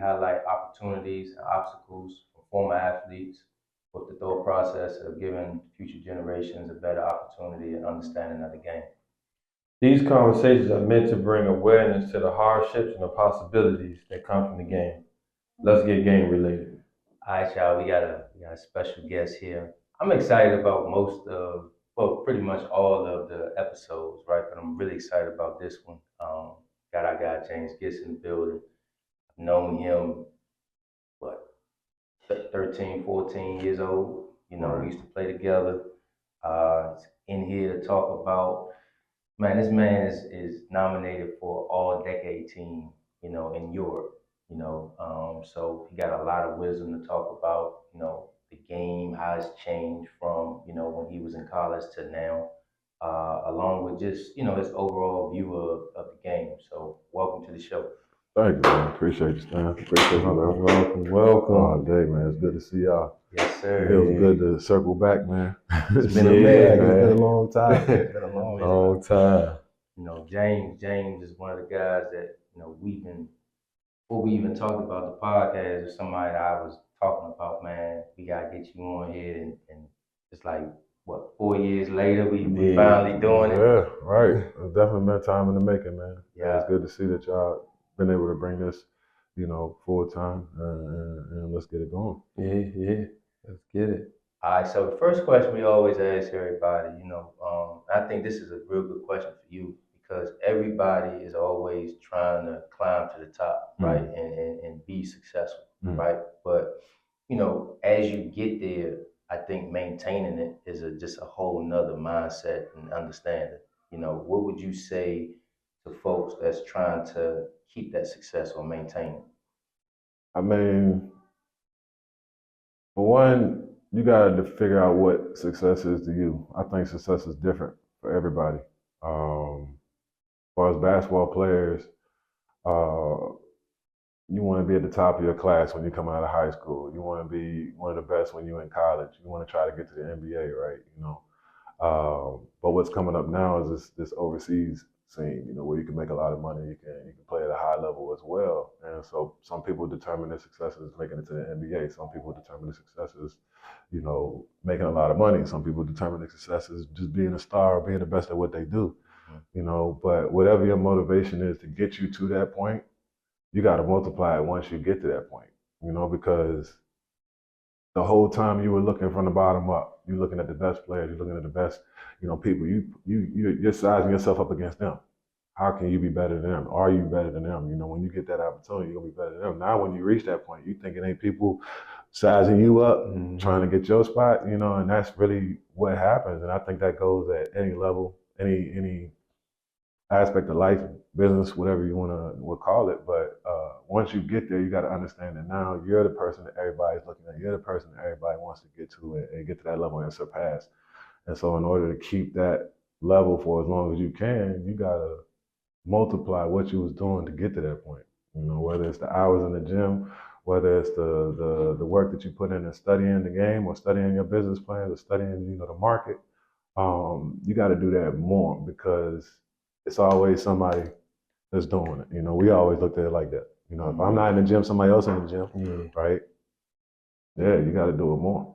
highlight opportunities and obstacles for former athletes with the thought process of giving future generations a better opportunity and understanding of the game. These conversations are meant to bring awareness to the hardships and the possibilities that come from the game. Let's get game related. All right, y'all, we got a special guest here. I'm excited about pretty much all of the episodes, right? But I'm really excited about this one. Got our guy James gets in the building. I've known him, what, 13, 14 years old. You know, we used to play together. He's in here to talk about, man, this man is nominated for all decade team, you know, in Europe, you know. So he got a lot of wisdom to talk about, you know, the game, how it's changed from, you know, when he was in college to now, along with just, you know, his overall view of the game. So welcome to the show. Thank you, man. Appreciate you, Stan. Appreciate you, man. Welcome. All day, man. It's good to see y'all. Yes, sir. It feels good to circle back, man. It's been a minute, It's man. been a long time. It's been a Long time. You know, James is one of the guys that, you know, before we even talked about the podcast, or somebody that I was talking about, man, we gotta get you on here, and it's like, what, 4 years later, we finally doing it. Yeah, right. It's definitely been time in the making, man. Yeah. It's good to see that y'all been able to bring this, you know, full time, and let's get it going. Yeah. Let's get it. All right, so the first question we always ask everybody, you know, I think this is a real good question for you because everybody is always trying to climb to the top, right, and be successful, right? But, you know, as you get there, I think maintaining it is just a whole nother mindset and understanding. You know, what would you say to folks that's trying to keep that success or maintain it? I mean, for one, you got to figure out what success is to you. I think success is different for everybody. As far as basketball players, you want to be at the top of your class when you come out of high school. You want to be one of the best when you're in college. You want to try to get to the NBA, right? You know, but what's coming up now is this overseas scene, you know, where you can make a lot of money. You can play at a high level as well. And so some people determine their success as making it to the NBA. Some people determine their success as, you know, making a lot of money. Some people determine their success as just being a star or being the best at what they do. You know, but whatever your motivation is to get you to that point, you got to multiply it once you get to that point, you know, because the whole time you were looking from the bottom up, you're looking at the best players, you're looking at the best, you know, people. You're sizing yourself up against them. How can you be better than them? Are you better than them? You know, when you get that opportunity, you're gonna be better than them. Now, when you reach that point, you think it ain't people sizing you up, trying to get your spot, you know, and that's really what happens. And I think that goes at any level, any aspect of life, business, whatever you would call it. But once you get there, you got to understand that now you're the person that everybody's looking at. You're the person that everybody wants to get to and get to that level and surpass. And so in order to keep that level for as long as you can, you got to multiply what you was doing to get to that point. You know, whether it's the hours in the gym, whether it's the work that you put in studying the game or studying your business plans or studying, you know, the market, you got to do that more because it's always somebody that's doing it. You know, we always looked at it like that. You know, if I'm not in the gym, somebody else in the gym, right? Yeah, you got to do it more.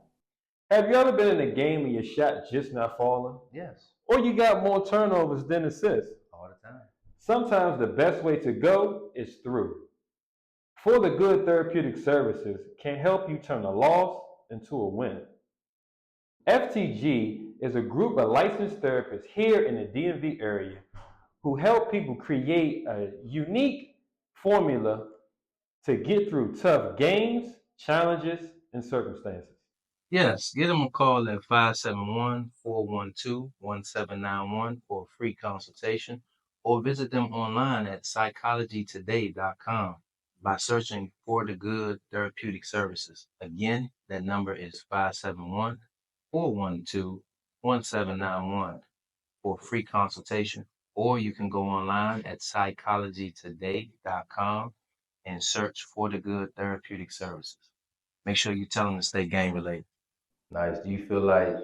Have you ever been in a game and your shot just not falling? Yes, Or you got more turnovers than assists? all the time. Sometimes the best way to go is through. For the Good Therapeutic Services can help you turn a loss into a win. FTG is a group of licensed therapists here in the DMV area who help people create a unique formula to get through tough games, challenges, and circumstances. Yes, give them a call at 571-412-1791 for a free consultation or visit them online at psychologytoday.com by searching For the Good Therapeutic Services. Again, that number is 571-412-1791 for a free consultation, or you can go online at psychologytoday.com and search For the Good Therapeutic Services. Make sure you tell them to stay game related. Nice. Do you feel like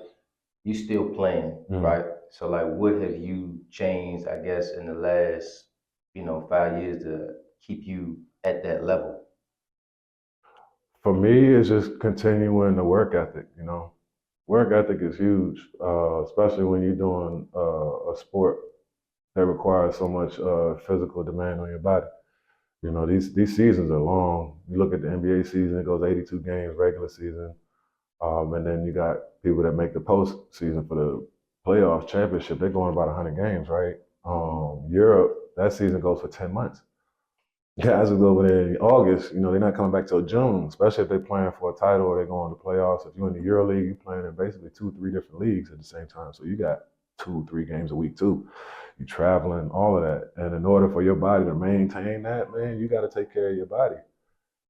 you still playing, right? So like, what have you changed, I guess, in the last, you know, 5 years to keep you at that level? For me, it's just continuing the work ethic. You know, work ethic is huge, especially when you're doing a sport that requires so much physical demand on your body. You know, these seasons are long. You look at the NBA season; it goes 82 games regular season, and then you got people that make the postseason for the playoff championship. They're going about 100 games, right? Europe, that season goes for 10 months. Guys will go over there in August. You know, they're not coming back till June, especially if they're playing for a title or they're going to playoffs. If you're in the EuroLeague, you're playing in basically 2, 3 different leagues at the same time. So you got 2, 3 games a week too. You're traveling, all of that. And in order for your body to maintain that, man, you got to take care of your body.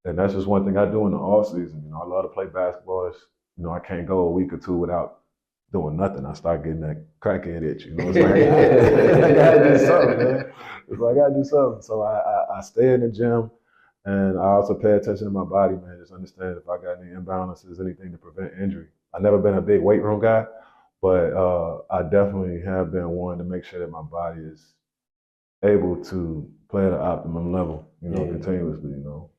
And that's just one thing I do in the off season. You know, I love to play basketball. You know, I can't go a week or two without doing nothing. I start getting that crackhead itch. You know, it's like I gotta do something, man. It's like I gotta do something. So I stay in the gym, and I also pay attention to my body, man. Just understand if I got any imbalances, anything to prevent injury. I've never been a big weight room guy, but I definitely have been one to make sure that my body is able to play at an optimum level. You know, continuously. You know.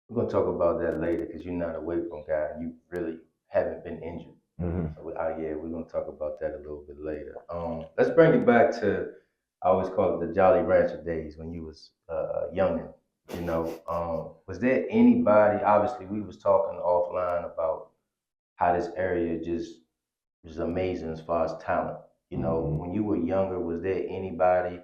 We're gonna talk about that later because you're not a weight room guy. You really haven't been injured. Mm-hmm. So yeah, we're gonna talk about that a little bit later. Let's bring it back to I always call it the Jolly Rancher days when you was youngin'. You know, was there anybody? Obviously, we was talking offline about how this area just is amazing as far as talent. You know, when you were younger, was there anybody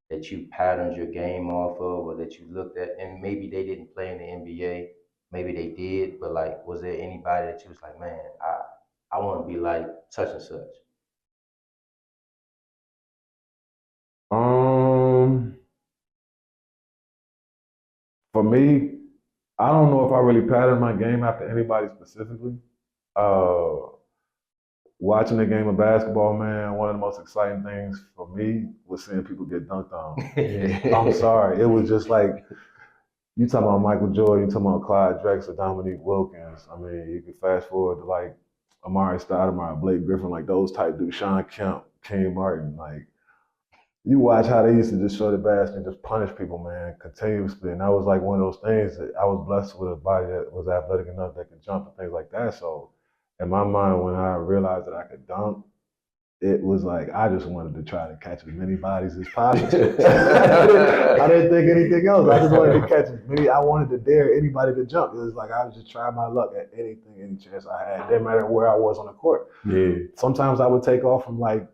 that you patterned your game off of, or that you looked at, and maybe they didn't play in the NBA, maybe they did, but like, was there anybody that you was like, man, I want to be like such and such? Um, for me, I don't know if I really patterned my game after anybody specifically. Uh, Watching a game of basketball, man, one of the most exciting things for me was seeing people get dunked on. I'm sorry, it was just like you talking about Michael Jordan, you talking about Clyde Drexler, Dominique Wilkins. I mean, you can fast forward to like Amari Stoudemire, Blake Griffin, like those type dudes, Sean Kemp, King Martin, like you watch how they used to just show the basket and just punish people, man, continuously. And that was like one of those things that I was blessed with a body that was athletic enough that could jump and things like that. So in my mind, when I realized that I could dunk, it was like I just wanted to try to catch as many bodies as possible. I didn't think anything else. I just wanted to catch as many. I wanted to dare anybody to jump. It was like I was just trying my luck at anything, any chance I had. It didn't matter where I was on the court. Yeah. Sometimes I would take off from like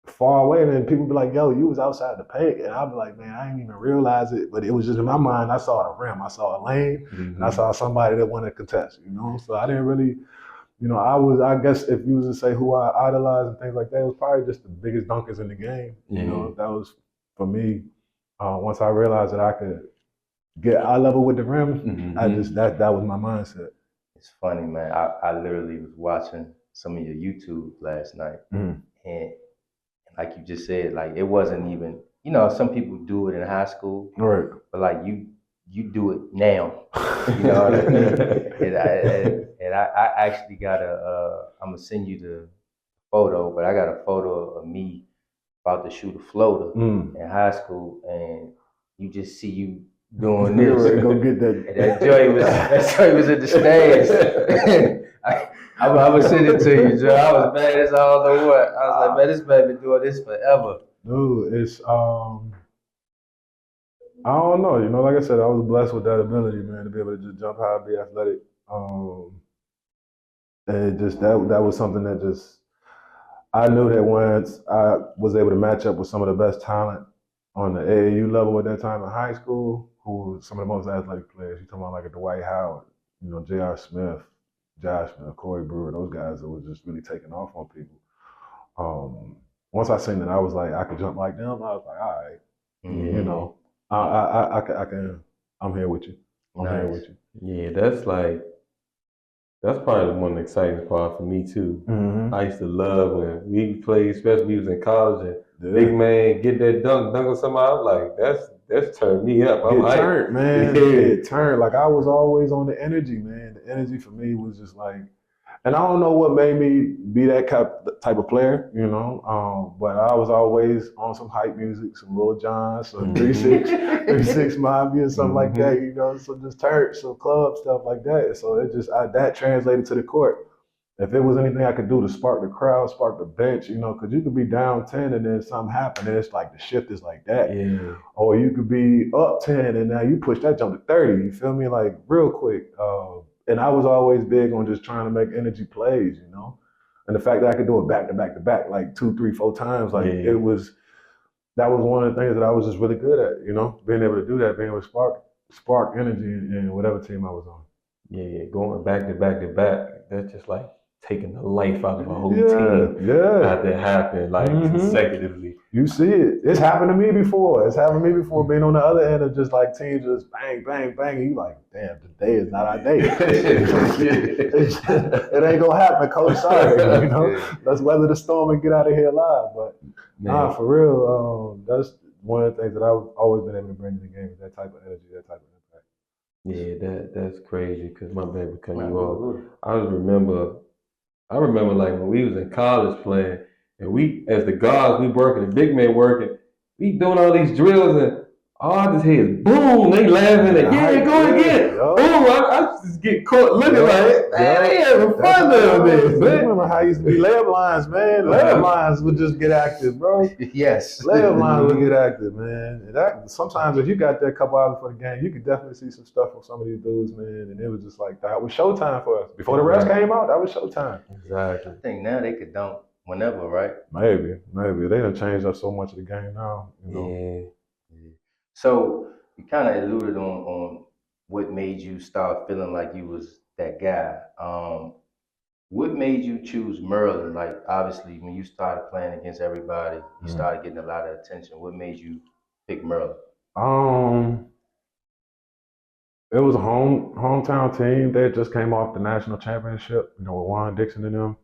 far away, and then people be like, "Yo, you was outside the paint," and I'd be like, "Man, I didn't even realize it," but it was just in my mind. I saw a rim, I saw a lane, and I saw somebody that wanted to contest. You know, so I didn't really, you know, I guess if you was to say who I idolized and things like that, it was probably just the biggest dunkers in the game. You know, that was for me. Once I realized that I could get eye level with the rim, I just that was my mindset. It's funny, man. I literally was watching some of your YouTube last night, and like you just said, like it wasn't even, you know, some people do it in high school, Right. but like you do it now, you know what I mean? And I actually got I'm gonna send you the photo, but I got a photo of me about to shoot a floater in high school, and you just see you doing this. Go get that. And that joy was in the stands. I would send it to you, Joe. I was mad as all the what. I was like, man, this man been doing this forever. Dude, it's I don't know. You know, like I said, I was blessed with that ability, man, to be able to just jump high, be athletic. And just that was something that just I knew that once I was able to match up with some of the best talent on the AAU level at that time in high school, who were some of the most athletic players. You talking about like a Dwight Howard, you know, J.R. Smith, Josh Smith, Corey Brewer, those guys that was just really taking off on people. Once I seen that I was like, I could jump like them, I was like, all right, you know, I can, I'm here with you. I'm here with you. Yeah, that's probably one of the exciting part for me too. I used to love when we played, especially when we was in college, and big man get that dunk on somebody. I was like, that's turned me up. I'm Get turned, man. Yeah. Get turned. Like I was always on the energy, man. The energy for me was just like, And I don't know what made me be that type of player, you know. But I was always on some hype music, some Lil Jon, some 3 6 Mafia, something like that, you know. So just turf, some club stuff like that. So it just that translated to the court. If it was anything I could do to spark the crowd, spark the bench, you know, because you could be down 10 and then something happened and it's like the shift is like that. Yeah. Or you could be up 10 and now you push that jump to 30, you feel me? Like real quick. And I was always big on just trying to make energy plays, you know? And the fact that I could do it back to back to back, like 2, 3, 4 times, like that was one of the things that I was just really good at, you know, being able to do that, being able to spark energy in whatever team I was on. Yeah, going back to back to back, that's just like taking the life out of a whole team. Yeah. That happened like consecutively. You see it. It's happened to me before. It's happened to me before being on the other end of just like teams just bang, bang, bang. And you like, damn, today is not our day. It ain't gonna happen, coach. Sorry. You know? Let's weather the storm and get out of here alive. But nah, for real, that's one of the things that I've always been able to bring to the game is that type of energy, that type of impact. Yeah, that's crazy because my bad for cutting you off. I remember like when we was in college playing and we as the guards we working, the big men working, we doing all these drills and all I just hear is boom, they laughing and go again. Boom, I just get caught looking like, man, they having fun down there, man. Remember how it used to be layup lines, man? Layup lines would just get active, bro. Yes. Layup lines would get active, man. And that sometimes if you got there a couple hours before the game, you could definitely see some stuff from some of these dudes, man. And it was just like that was showtime for us. Before the refs came out, that was showtime. Exactly. I think now they could dunk whenever, right? Maybe. They done changed up so much of the game now. You know? Yeah. So you kind of alluded on what made you start feeling like you was that guy. What made you choose Maryland? Like obviously when you started playing against everybody, you started getting a lot of attention. What made you pick Maryland? It was a hometown team. They just came off the national championship, you know, with Juan Dixon and them.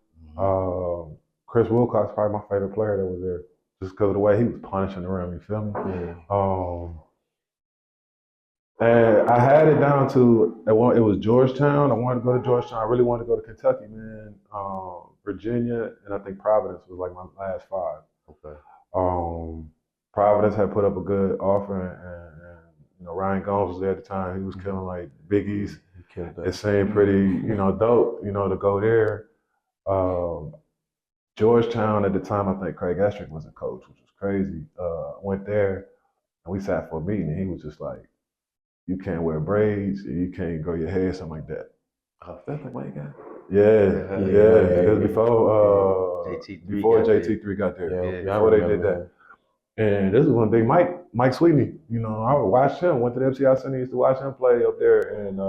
Chris Wilcox, probably my favorite player that was there, just because of the way he was punishing the rim. You feel me? Yeah. And I had it down to it was Georgetown. I wanted to go to Georgetown. I really wanted to go to Kentucky, man. Virginia, and I think Providence was like my last 5. Okay. Providence had put up a good offer, and you know Ryan Gomes was there at the time. He was killing like biggies. It seemed pretty, you know, dope, you know, to go there. Georgetown at the time, I think Craig Estrick was the coach, which was crazy. Went there and we sat for a meeting, and he was just like, "You can't wear braids, and you can't grow your hair, something like that." That's the white guy. Yeah. It was before JT3 got there. Before they did that. And this is one thing, Mike Sweetney, you know, I would watch him, went to the FCI Center, used to watch him play up there, and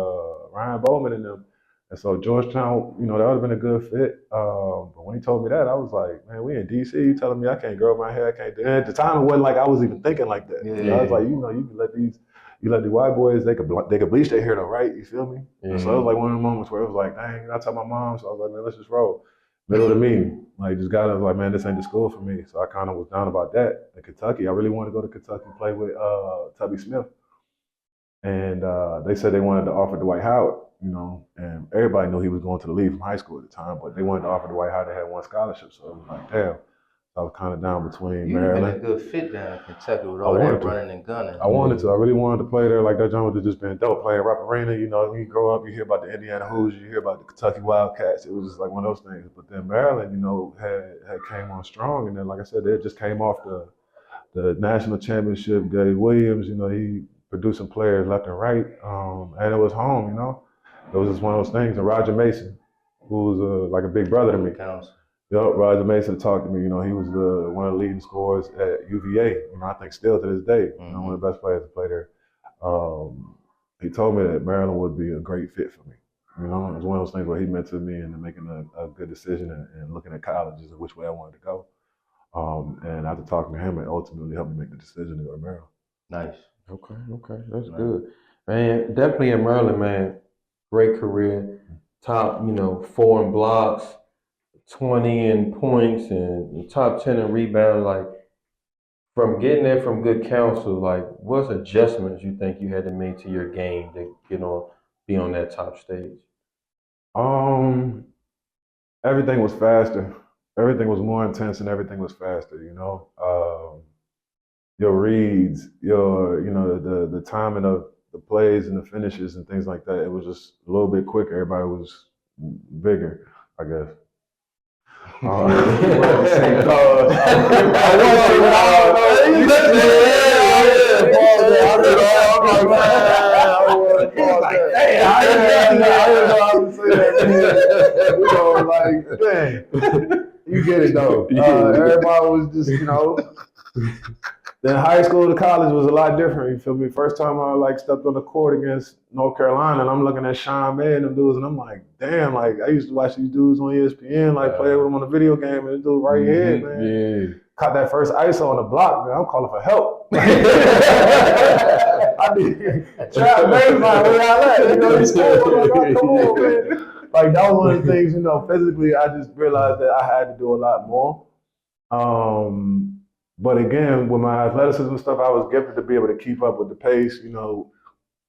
Ryan Bowman and them. And so Georgetown, you know, that would have been a good fit. But when he told me that, I was like, man, we in DC, you telling me I can't grow my hair, I can't do it. And at the time, it wasn't like I was even thinking like that. Yeah. I was like, you know, you can let the white boys, they could bleach their hair though, right? You feel me? And so it was like one of the moments where it was like, dang, I told my mom, so I was like, man, let's just roll. Middle of the meeting, like just got up, like, man, this ain't the school for me. So I kind of was down about that. In Kentucky, I really wanted to go to Kentucky and play with Tubby Smith. And they said they wanted to offer Dwight Howard, you know, and everybody knew he was going to the league from high school at the time, but they wanted to offer Dwight Howard. They had 1 scholarship, so it was like, damn. I was kind of down between Maryland. You've been a good fit down in Kentucky with all that running and gunning. I wanted to. I really wanted to play there. Like that joint would have just been dope playing Rap Arena. You know, when you grow up, you hear about the Indiana Hoosiers, you hear about the Kentucky Wildcats. It was just like one of those things. But then Maryland, you know, had came on strong, and then like I said, they just came off the national championship. Dave Williams, you know, he producing players left and right, and it was home. You know, it was just one of those things. And Roger Mason, who was like a big brother to me. Yep, Roger Mason talked to me. You know, he was one of the leading scorers at UVA. You know, I think still to this day, you know, one of the best players to play there. He told me that Maryland would be a great fit for me. You know, it was one of those things where he mentored me into making a good decision and looking at colleges and which way I wanted to go. And after talking to him, it ultimately helped me make the decision to go to Maryland. Nice. Okay, that's good, man. Definitely in Maryland, man. Great career, top, you know, 4 in blocks. 20 in points and top 10 in rebounds. Like from getting there from good counsel, like what's adjustments you think you had to make to your game to be on that top stage? everything was faster. Everything was more intense and everything was faster, you know. Your reads, the timing of the plays and the finishes and things like that. It was just a little bit quicker. Everybody was bigger, I guess. You get it though. Everybody was just, Then high school to college was a lot different. You feel me? First time I stepped on the court against North Carolina, and I'm looking at Sean May and them dudes, and I'm like, damn! Like I used to watch these dudes on ESPN, play with them on a video game, and this dude right here, man, caught that first ISO on the block, man. I'm calling for help. I mean, try May, like where y'all at? He's cool. Like, come on, man. Like that was one of the things, physically, I just realized that I had to do a lot more. But again, with my athleticism and stuff, I was gifted to be able to keep up with the pace,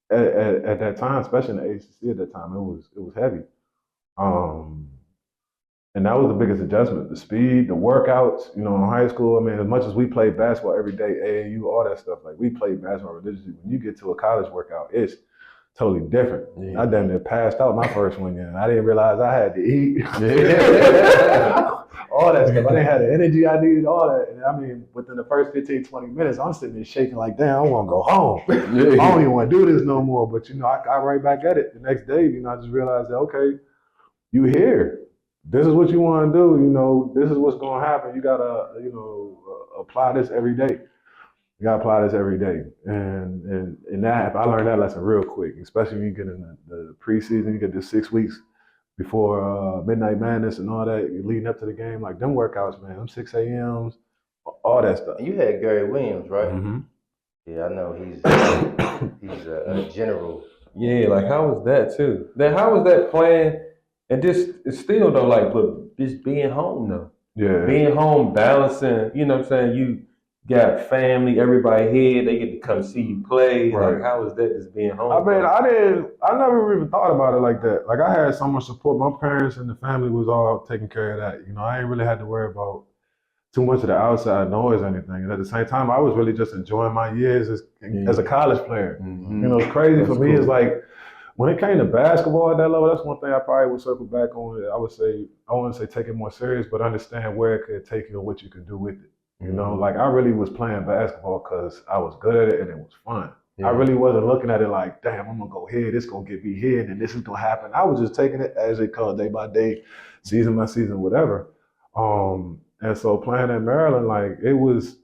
at that time, especially in the ACC at that time, it was heavy. And that was the biggest adjustment, the speed, the workouts, in high school. I mean, as much as we played basketball every day, AAU, all that stuff, like we played basketball religiously. When you get to a college workout, it's totally different. Yeah. I damn near passed out my first one, I didn't realize I had to eat. All that stuff. I didn't have the energy I needed, all that. And I mean, within the first 15, 20 minutes, I'm sitting there shaking like, damn, I want to go home. I don't even want to do this no more. But, I got right back at it the next day. I just realized that, okay, you here. This is what you want to do. This is what's going to happen. You got to, apply this every day. You got to apply this every day. And that, I learned that lesson real quick, especially when you get in the preseason, you get this 6 weeks before Midnight Madness and all that, leading up to the game, like them workouts, man, them 6 a.m.s, all that stuff. You had Gary Williams, right? Mm-hmm. Yeah, I know he's a general. Yeah, like how was that too? Then how was that playing? And this is still though, but just being home though. Yeah. Being home, balancing, you know what I'm saying? You got family, everybody here, they get to come see you play. Right. Like how was that just being home? I mean, I never even thought about it like that. Like I had so much support. My parents and the family was all taking care of that. I ain't really had to worry about too much of the outside noise or anything. And at the same time, I was really just enjoying my years as a college player. Mm-hmm. It's crazy for me. It's like, when it came to basketball at that level, that's one thing I probably would circle back on. I wouldn't say take it more serious, but understand where it could take you and what you can do with it. Like I really was playing basketball because I was good at it and it was fun. Yeah. I really wasn't looking at it like, damn, I'm gonna go here, this gonna get me here, and then this is gonna happen. I was just taking it as it comes, day by day, season by season, whatever. And so playing at Maryland, like it was,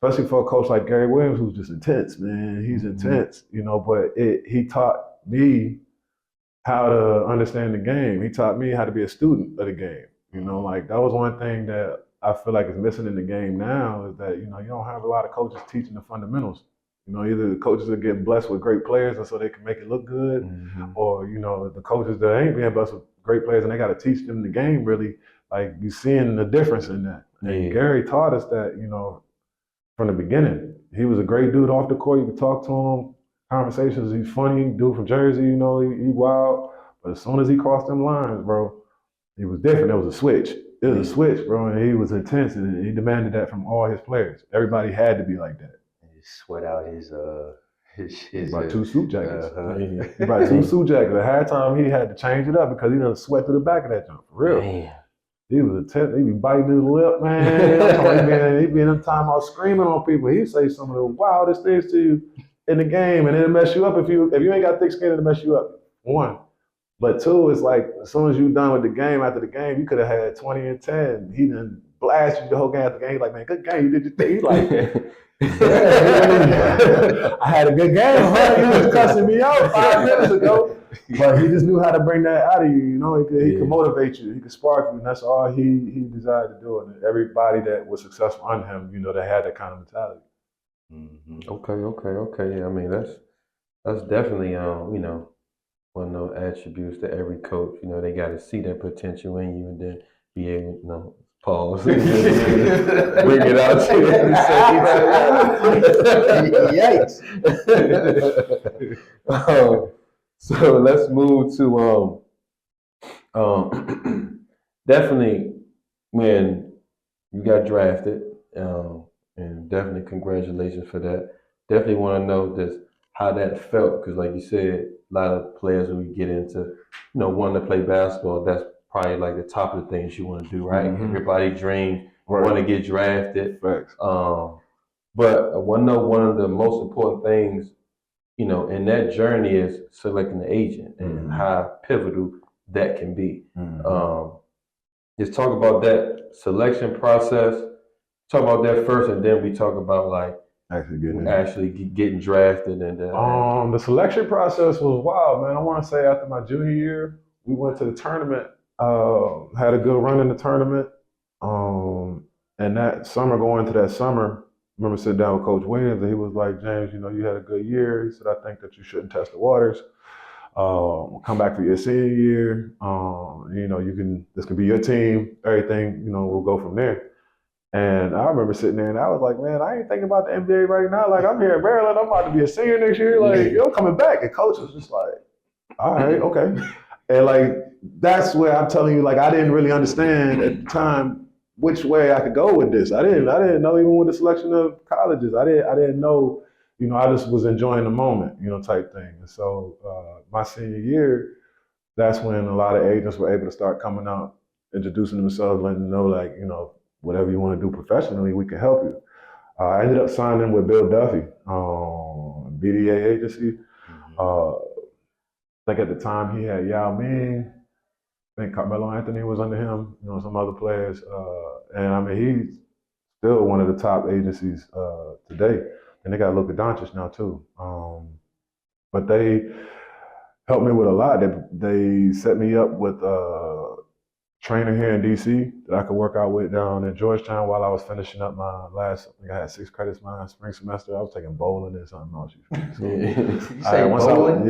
especially for a coach like Gary Williams, who's just intense, man. He's intense, but he taught me how to understand the game. He taught me how to be a student of the game. Like that was one thing that I feel like is missing in the game now is that, you don't have a lot of coaches teaching the fundamentals. Either the coaches are getting blessed with great players and so they can make it look good, or, the coaches that ain't being blessed with great players and they got to teach them the game really. Like you seeing the difference in that. And Gary taught us that, from the beginning. He was a great dude off the court. You could talk to him, conversations. He's funny, dude from Jersey, he wild. But as soon as he crossed them lines, bro, he was different. It was a switch. It was a switch, bro, and he was intense, and he demanded that from all his players. Everybody had to be like that. He sweat out his he brought 2 suit jackets. He brought 2 suit jackets. At halftime, he had to change it up because he done sweat through the back of that jump. For real. Man. He was intense. He be biting his lip, man. He be in them time out screaming on people. He'd say some of the wildest things to you in the game, and it'll mess you up if you ain't got thick skin. It'll mess you up. 1. But 2, it's like as soon as you done with the game, after the game, you could have had 20 and 10. He done blast you the whole game after the game. He's like, man, good game. You did your thing. He's like, I had a good game, huh? He was cussing me out 5 minutes ago. But he just knew how to bring that out of you. He could motivate you. He could spark you. And that's all he desired to do. And everybody that was successful under him, they had that kind of mentality. Mm-hmm. Okay. Yeah, I mean, that's definitely, one of those attributes that every coach, they got to see that potential in you and then be able, pause, bring it out to you. Yikes. So let's move to definitely when you got drafted, and definitely congratulations for that. Definitely want to know just how that felt because, like you said, a lot of players when we get into, wanting to play basketball, that's probably like the top of the things you want to do, right? Mhm. Everybody dreams, Right. want to get drafted. Facts. But I want to know one of the most important things, in that journey is selecting the agent and how pivotal that can be. Just talk about that selection process. Talk about that first, and then we talk about like Actually getting drafted and the selection process was wild, man. I want to say after my junior year, we went to the tournament, had a good run in the tournament. And that summer, going into that summer, I remember sitting down with Coach Williams, and he was like, James, you had a good year. He said, I think that you shouldn't test the waters. Come back for your senior year. This can be your team. Everything, we'll go from there. And I remember sitting there and I was like, man, I ain't thinking about the NBA right now. Like, I'm here at Maryland. I'm about to be a senior next year. Like, I'm coming back. And coach was just like, all right, okay. And like, that's where I'm telling you, like, I didn't really understand at the time which way I could go with this. I didn't know even with the selection of colleges. I didn't know, I just was enjoying the moment, type thing. And so my senior year, that's when a lot of agents were able to start coming out, introducing themselves, letting them know, like, whatever you want to do professionally, we can help you. I ended up signing with Bill Duffy, BDA agency. I think at the time he had Yao Ming. I think Carmelo Anthony was under him, some other players. And I mean, he's still one of the top agencies today. And they got Luka Doncic now too. But they helped me with a lot. They set me up with trainer here in DC that I could work out with down in Georgetown while I was finishing up my last, I think I had 6 credits my spring semester. I was taking bowling and something else. So, you say bowling?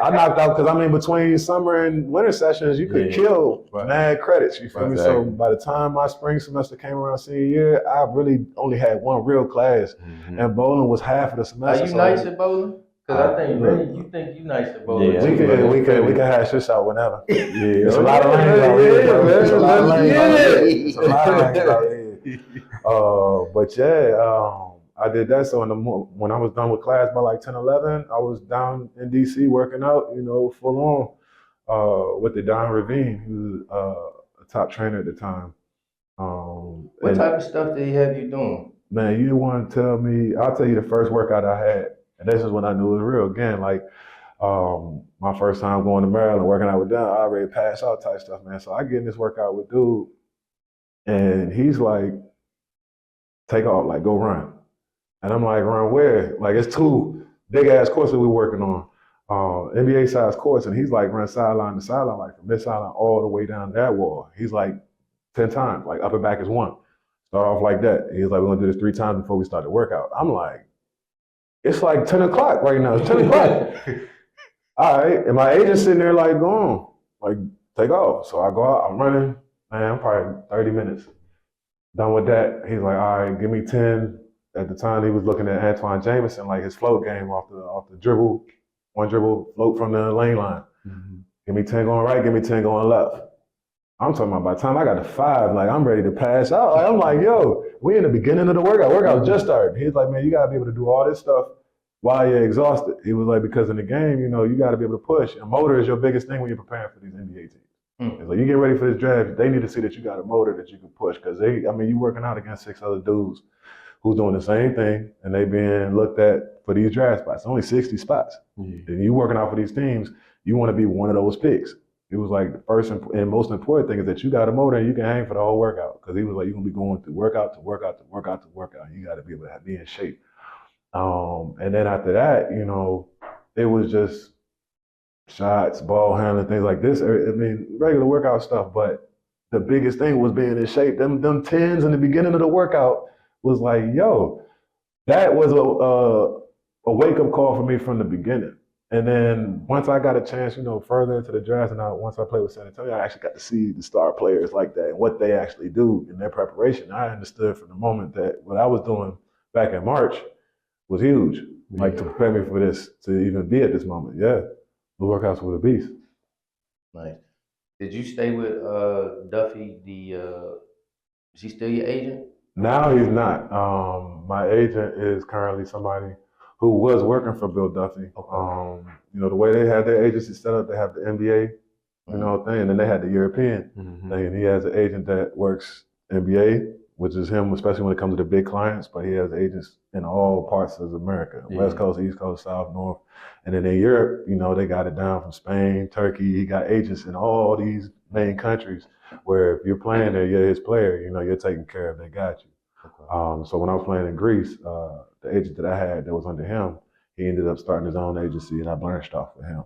I knocked out because between summer and winter sessions, you could kill mad credits. You feel me? So by the time my spring semester came around senior year, I really only had one real class, and bowling was half of the semester. Are you nice at bowling? Because I think you think you nice at bowling. Yeah, we can hash this out whenever. Yeah, it's a lot of lanes out here, bro. It's a lot of lanes out here. It's a lot of lanes out here. But yeah, I did that. So when I was done with class by like 10, 11, I was down in DC working out, full on with the Don Ravine, who was a top trainer at the time. What type of stuff did he have you doing? Man, you want to tell me? I'll tell you the first workout I had. And this is when I knew it was real. Again, like my first time going to Maryland, working out with them, I already passed out type stuff, man. So I get in this workout with dude, and he's like, take off, like go run. And I'm like, run where? Like it's 2 big ass courses we're working on, NBA size course, and he's like, run sideline to sideline, like from this sideline all the way down that wall. He's like 10 times, like up and back is 1. Start off like that. He's like, we're gonna do this 3 times before we start the workout. I'm like, it's like 10 o'clock right now. It's 10 o'clock. All right. And my agent's sitting there like, go on, like, take off. So I go out, I'm running. Man, I'm probably 30 minutes. Done with that. He's like, all right, give me 10. At the time, he was looking at Antoine Jameson, like his float game off the dribble, 1 dribble, float from the lane line. Give me 10 going right, give me 10 going left. I'm talking about by the time I got to 5, like I'm ready to pass out. Like, I'm like, yo, we in the beginning of the workout. Workout just started. He's like, man, you gotta be able to do all this stuff while you're exhausted. He was like, because in the game, you gotta be able to push. And motor is your biggest thing when you're preparing for these NBA teams. It's like you get ready for this draft, they need to see that you got a motor that you can push. Because you working out against 6 other dudes who's doing the same thing, and they being looked at for these draft spots. Only 60 spots. And you working out for these teams, you want to be one of those picks. It was like the first and most important thing is that you got a motor and you can hang for the whole workout. Because he was like, you're going to be going through workout to workout to workout to workout. You got to be able to be in shape. And then after that, it was just shots, ball handling, things like this. Regular workout stuff. But the biggest thing was being in shape. Them 10s in the beginning of the workout was like, yo, that was a wake-up call for me from the beginning. And then once I got a chance, further into the draft, and once I played with San Antonio, I actually got to see the star players like that and what they actually do in their preparation. I understood from the moment that what I was doing back in March was huge, like to prepare me for this, to even be at this moment. Yeah, the workouts were a beast. Nice. Did you stay with Duffy? Is he still your agent? Now he's not. My agent is currently somebody who was working for Bill Duffy. Okay. The way they had their agency set up, they have the NBA, Mm-hmm. thing, and then they had the European thing. And he has an agent that works NBA, which is him, especially when it comes to the big clients. But he has agents in all parts of America: West Coast, East Coast, South, North, and then in Europe, they got it down from Spain, Turkey. He got agents in all these main countries. Where if you're playing there, you're his player. You're taken care of. They got you. Okay. So when I was playing in Greece, the agent that I had that was under him, he ended up starting his own agency, and I branched off with him.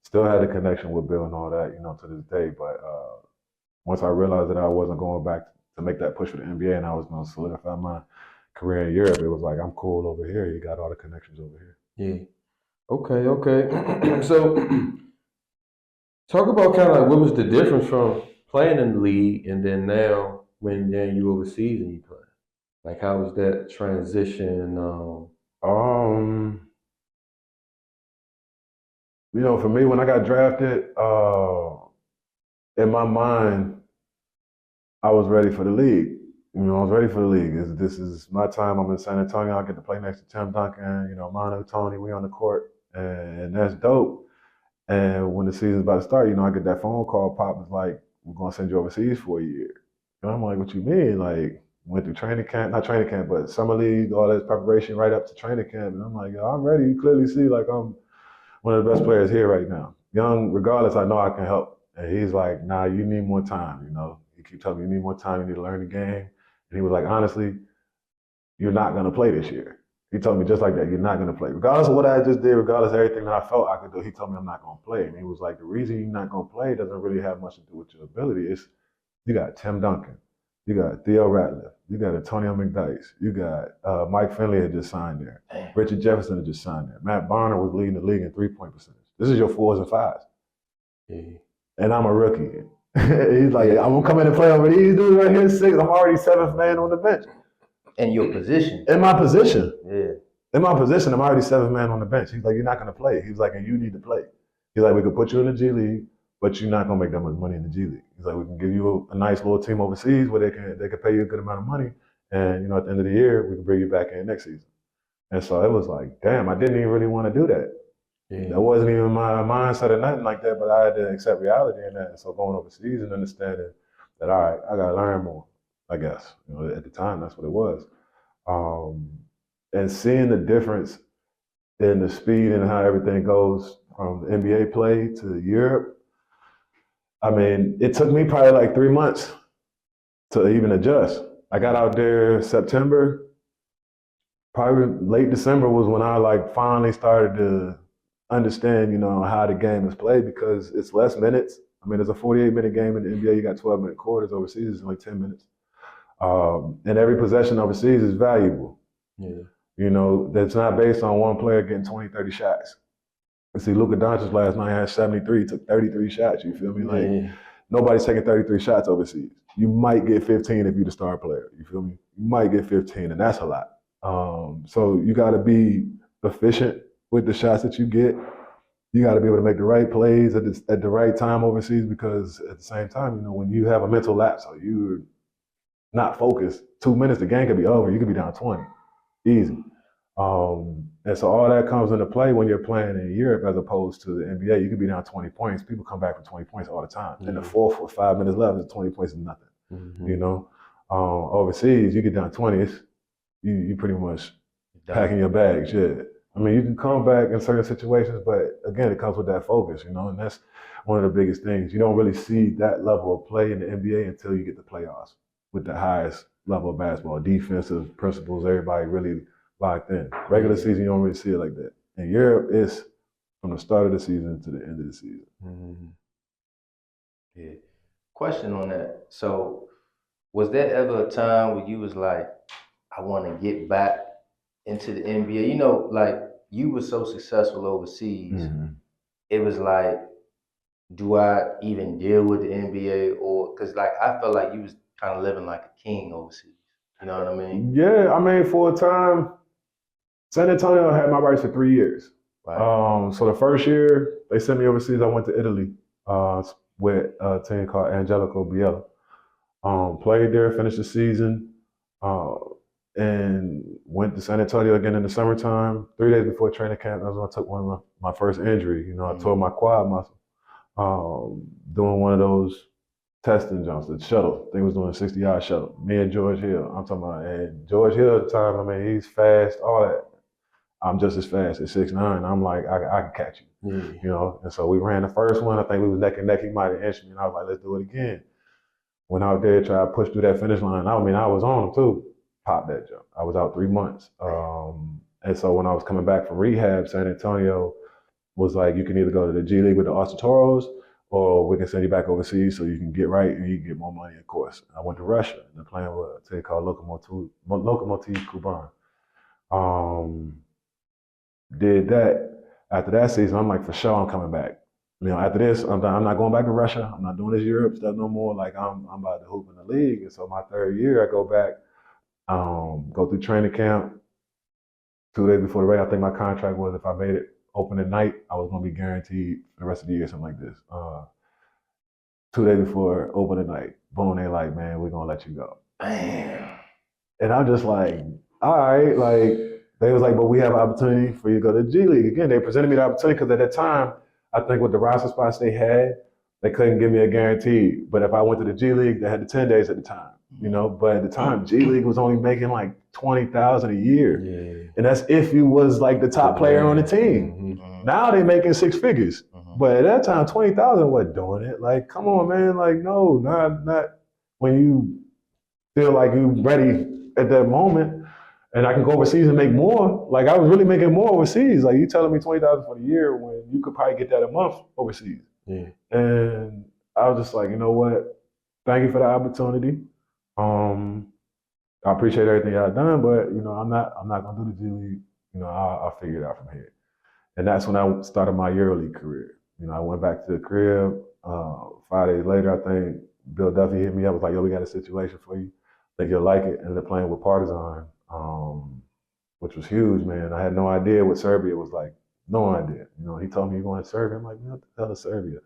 Still had a connection with Bill and all that, to this day. But once I realized that I wasn't going back to make that push for the NBA, and I was going to solidify my career in Europe, it was like, I'm cool over here. You got all the connections over here. Yeah. Okay. So talk about kind of like what was the difference from playing in the league and then now when then you overseas and you play. Like how was that transition? Um, for me, when I got drafted, in my mind, I was ready for the league. I was ready for the league. This is my time. I'm in San Antonio. I get to play next to Tim Duncan, Manu, Tony. We on the court, and that's dope. And when the season's about to start, I get that phone call. Pop was like, "We're gonna send you overseas for a year." And I'm like, "What you mean?" Like, went through training camp, not training camp, but summer league, all that preparation right up to training camp. And I'm like, "Yo, I'm ready." You clearly see, like, I'm one of the best players here right now. Young, regardless, I know I can help. And he's like, "Nah, you need more time." He keep telling me, "You need more time. You need to learn the game." And he was like, "Honestly, you're not gonna play this year." He told me just like that, "You're not gonna play, regardless of what I just did, regardless of everything that I felt I could do." He told me I'm not gonna play, and he was like, "The reason you're not gonna play doesn't really have much to do with your ability. It's you got Tim Duncan, you got Theo Ratliff, you got Antonio McDyess, you got Mike Finley had just signed there, Damn. Richard Jefferson had just signed there, Matt Barner was leading the league in 3-point percentage. This is your fours and fives, Yeah. and I'm a rookie." He's like, "I'm gonna come in and play over these dudes right here, six. I'm already seventh man on the bench." In your position. In my position. Yeah. In my position, I'm already seventh man on the bench. He's like, "You're not going to play." He's like, "And you need to play." He's like, "We could put you in the G League, but you're not going to make that much money in the G League." He's like, "We can give you a nice little team overseas where they can pay you a good amount of money, and at the end of the year, we can bring you back in next season." And so it was like, damn, I didn't even really want to do that. Yeah. That wasn't even my mindset or nothing like that, but I had to accept reality in that. And so going overseas and understanding that, all right, I got to learn more, I guess. At the time, that's what it was. Um, and seeing the difference in the speed and how everything goes from NBA play to Europe. I mean, it took me probably like 3 months to even adjust. I got out there September, probably late December was when I like finally started to understand, how the game is played because it's less minutes. I mean, it's a 48-minute game in the NBA. You got 12-minute quarters. Overseas, it's only 10 minutes. And every possession overseas is valuable. Yeah. That's not based on one player getting 20, 30 shots. See, Luka Doncic last night had 73, took 33 shots. You feel me? Like, nobody's taking 33 shots overseas. You might get 15 if you're the star player. You feel me? You might get 15, and that's a lot. So you got to be efficient with the shots that you get. You got to be able to make the right plays at the right time overseas because at the same time, when you have a mental lapse or you're not focused, 2 minutes, the game could be over. You could be down 20. Easy. And so all that comes into play when you're playing in Europe as opposed to the NBA. You could be down 20 points. People come back from 20 points all the time. In the fourth with 5 minutes left, 20 points is nothing. Mm-hmm. Overseas, you get down 20, you pretty much packing your bags. Yeah. I mean, you can come back in certain situations, but again, it comes with that focus, and that's one of the biggest things. You don't really see that level of play in the NBA until you get the playoffs with the highest level of basketball, defensive principles, everybody really locked in. Regular season, you don't really see it like that. In Europe, it's from the start of the season to the end of the season. Mm-hmm. Yeah. Question on that. So, was there ever a time where you was like, I want to get back into the NBA? Like you were so successful overseas. It was like, do I even deal with the NBA or because like I felt like you was kind of living like a king overseas. You know what I mean? Yeah, I mean, for a time, San Antonio had my rights for 3 years. Right. So the first year they sent me overseas, I went to Italy. with a team called Angelico Biella. Played there, finished the season, and went to San Antonio again in the summertime. 3 days before training camp, that's when I took one of my first injury. You know, I tore my quad muscle doing one of those testing jumps, the shuttle. They was doing a 60-yard shuttle. Me and George Hill. I'm talking about, and George Hill at the time, I mean, he's fast, all that. I'm just as fast at 6'9". I'm like, I can catch you. Yeah. You know, and so we ran the first one. I think we was neck and neck. He might have inched me, and I was like, let's do it again. Went out there, tried to push through that finish line. I mean, I was on him too. Popped that jump. I was out 3 months. And so when I was coming back from rehab, San Antonio was like, you can either go to the G League with the Austin Toros, or we can send you back overseas so you can get right and you can get more money, of course. I went to Russia and playing with a team called Lokomotiv Kuban. Did that. After that season, I'm like, for sure, I'm coming back. You know, after this, I'm not going back to Russia. I'm not doing this Europe stuff no more. Like, I'm about to hoop in the league. And so my third year, I go back, go through training camp. 2 days before the race, I think my contract was, if I made it opening night, I was going to be guaranteed for the rest of the year, something like this. 2 days before opening night, boom, they like, man, we're going to let you go. Damn. And I'm just like, all right, like, they was like, but we have an opportunity for you to go to the G League. Again, they presented me the opportunity because at that time, I think with the roster spots they had, they couldn't give me a guarantee. But if I went to the G League, they had the 10 days at the time, you know. But at the time, G League was only making like $20,000 a year. Yeah. And that's if you was like the top player on the team. Mm-hmm. Now they making six figures. But at that time, 20,000 wasn't doing it. Like, come on, man. Like, no, not when you feel like you're ready at that moment. And I can go overseas and make more. Like, I was really making more overseas. Like, you telling me 20,000 for the year when you could probably get that a month overseas. Yeah. And I was just like, you know what? Thank you for the opportunity. I appreciate everything y'all done, but you know, I'm not gonna do the G League. You know, I'll figure it out from here. And that's when I started my EuroLeague career. You know, I went back to the crib. 5 days later, I think Bill Duffy hit me up, was like, yo, we got a situation for you. Think you'll like it. Ended up playing with Partizan, which was huge, man. I had no idea what Serbia was like. No idea. You know, he told me you're going to Serbia. I'm like, what the hell is Serbia?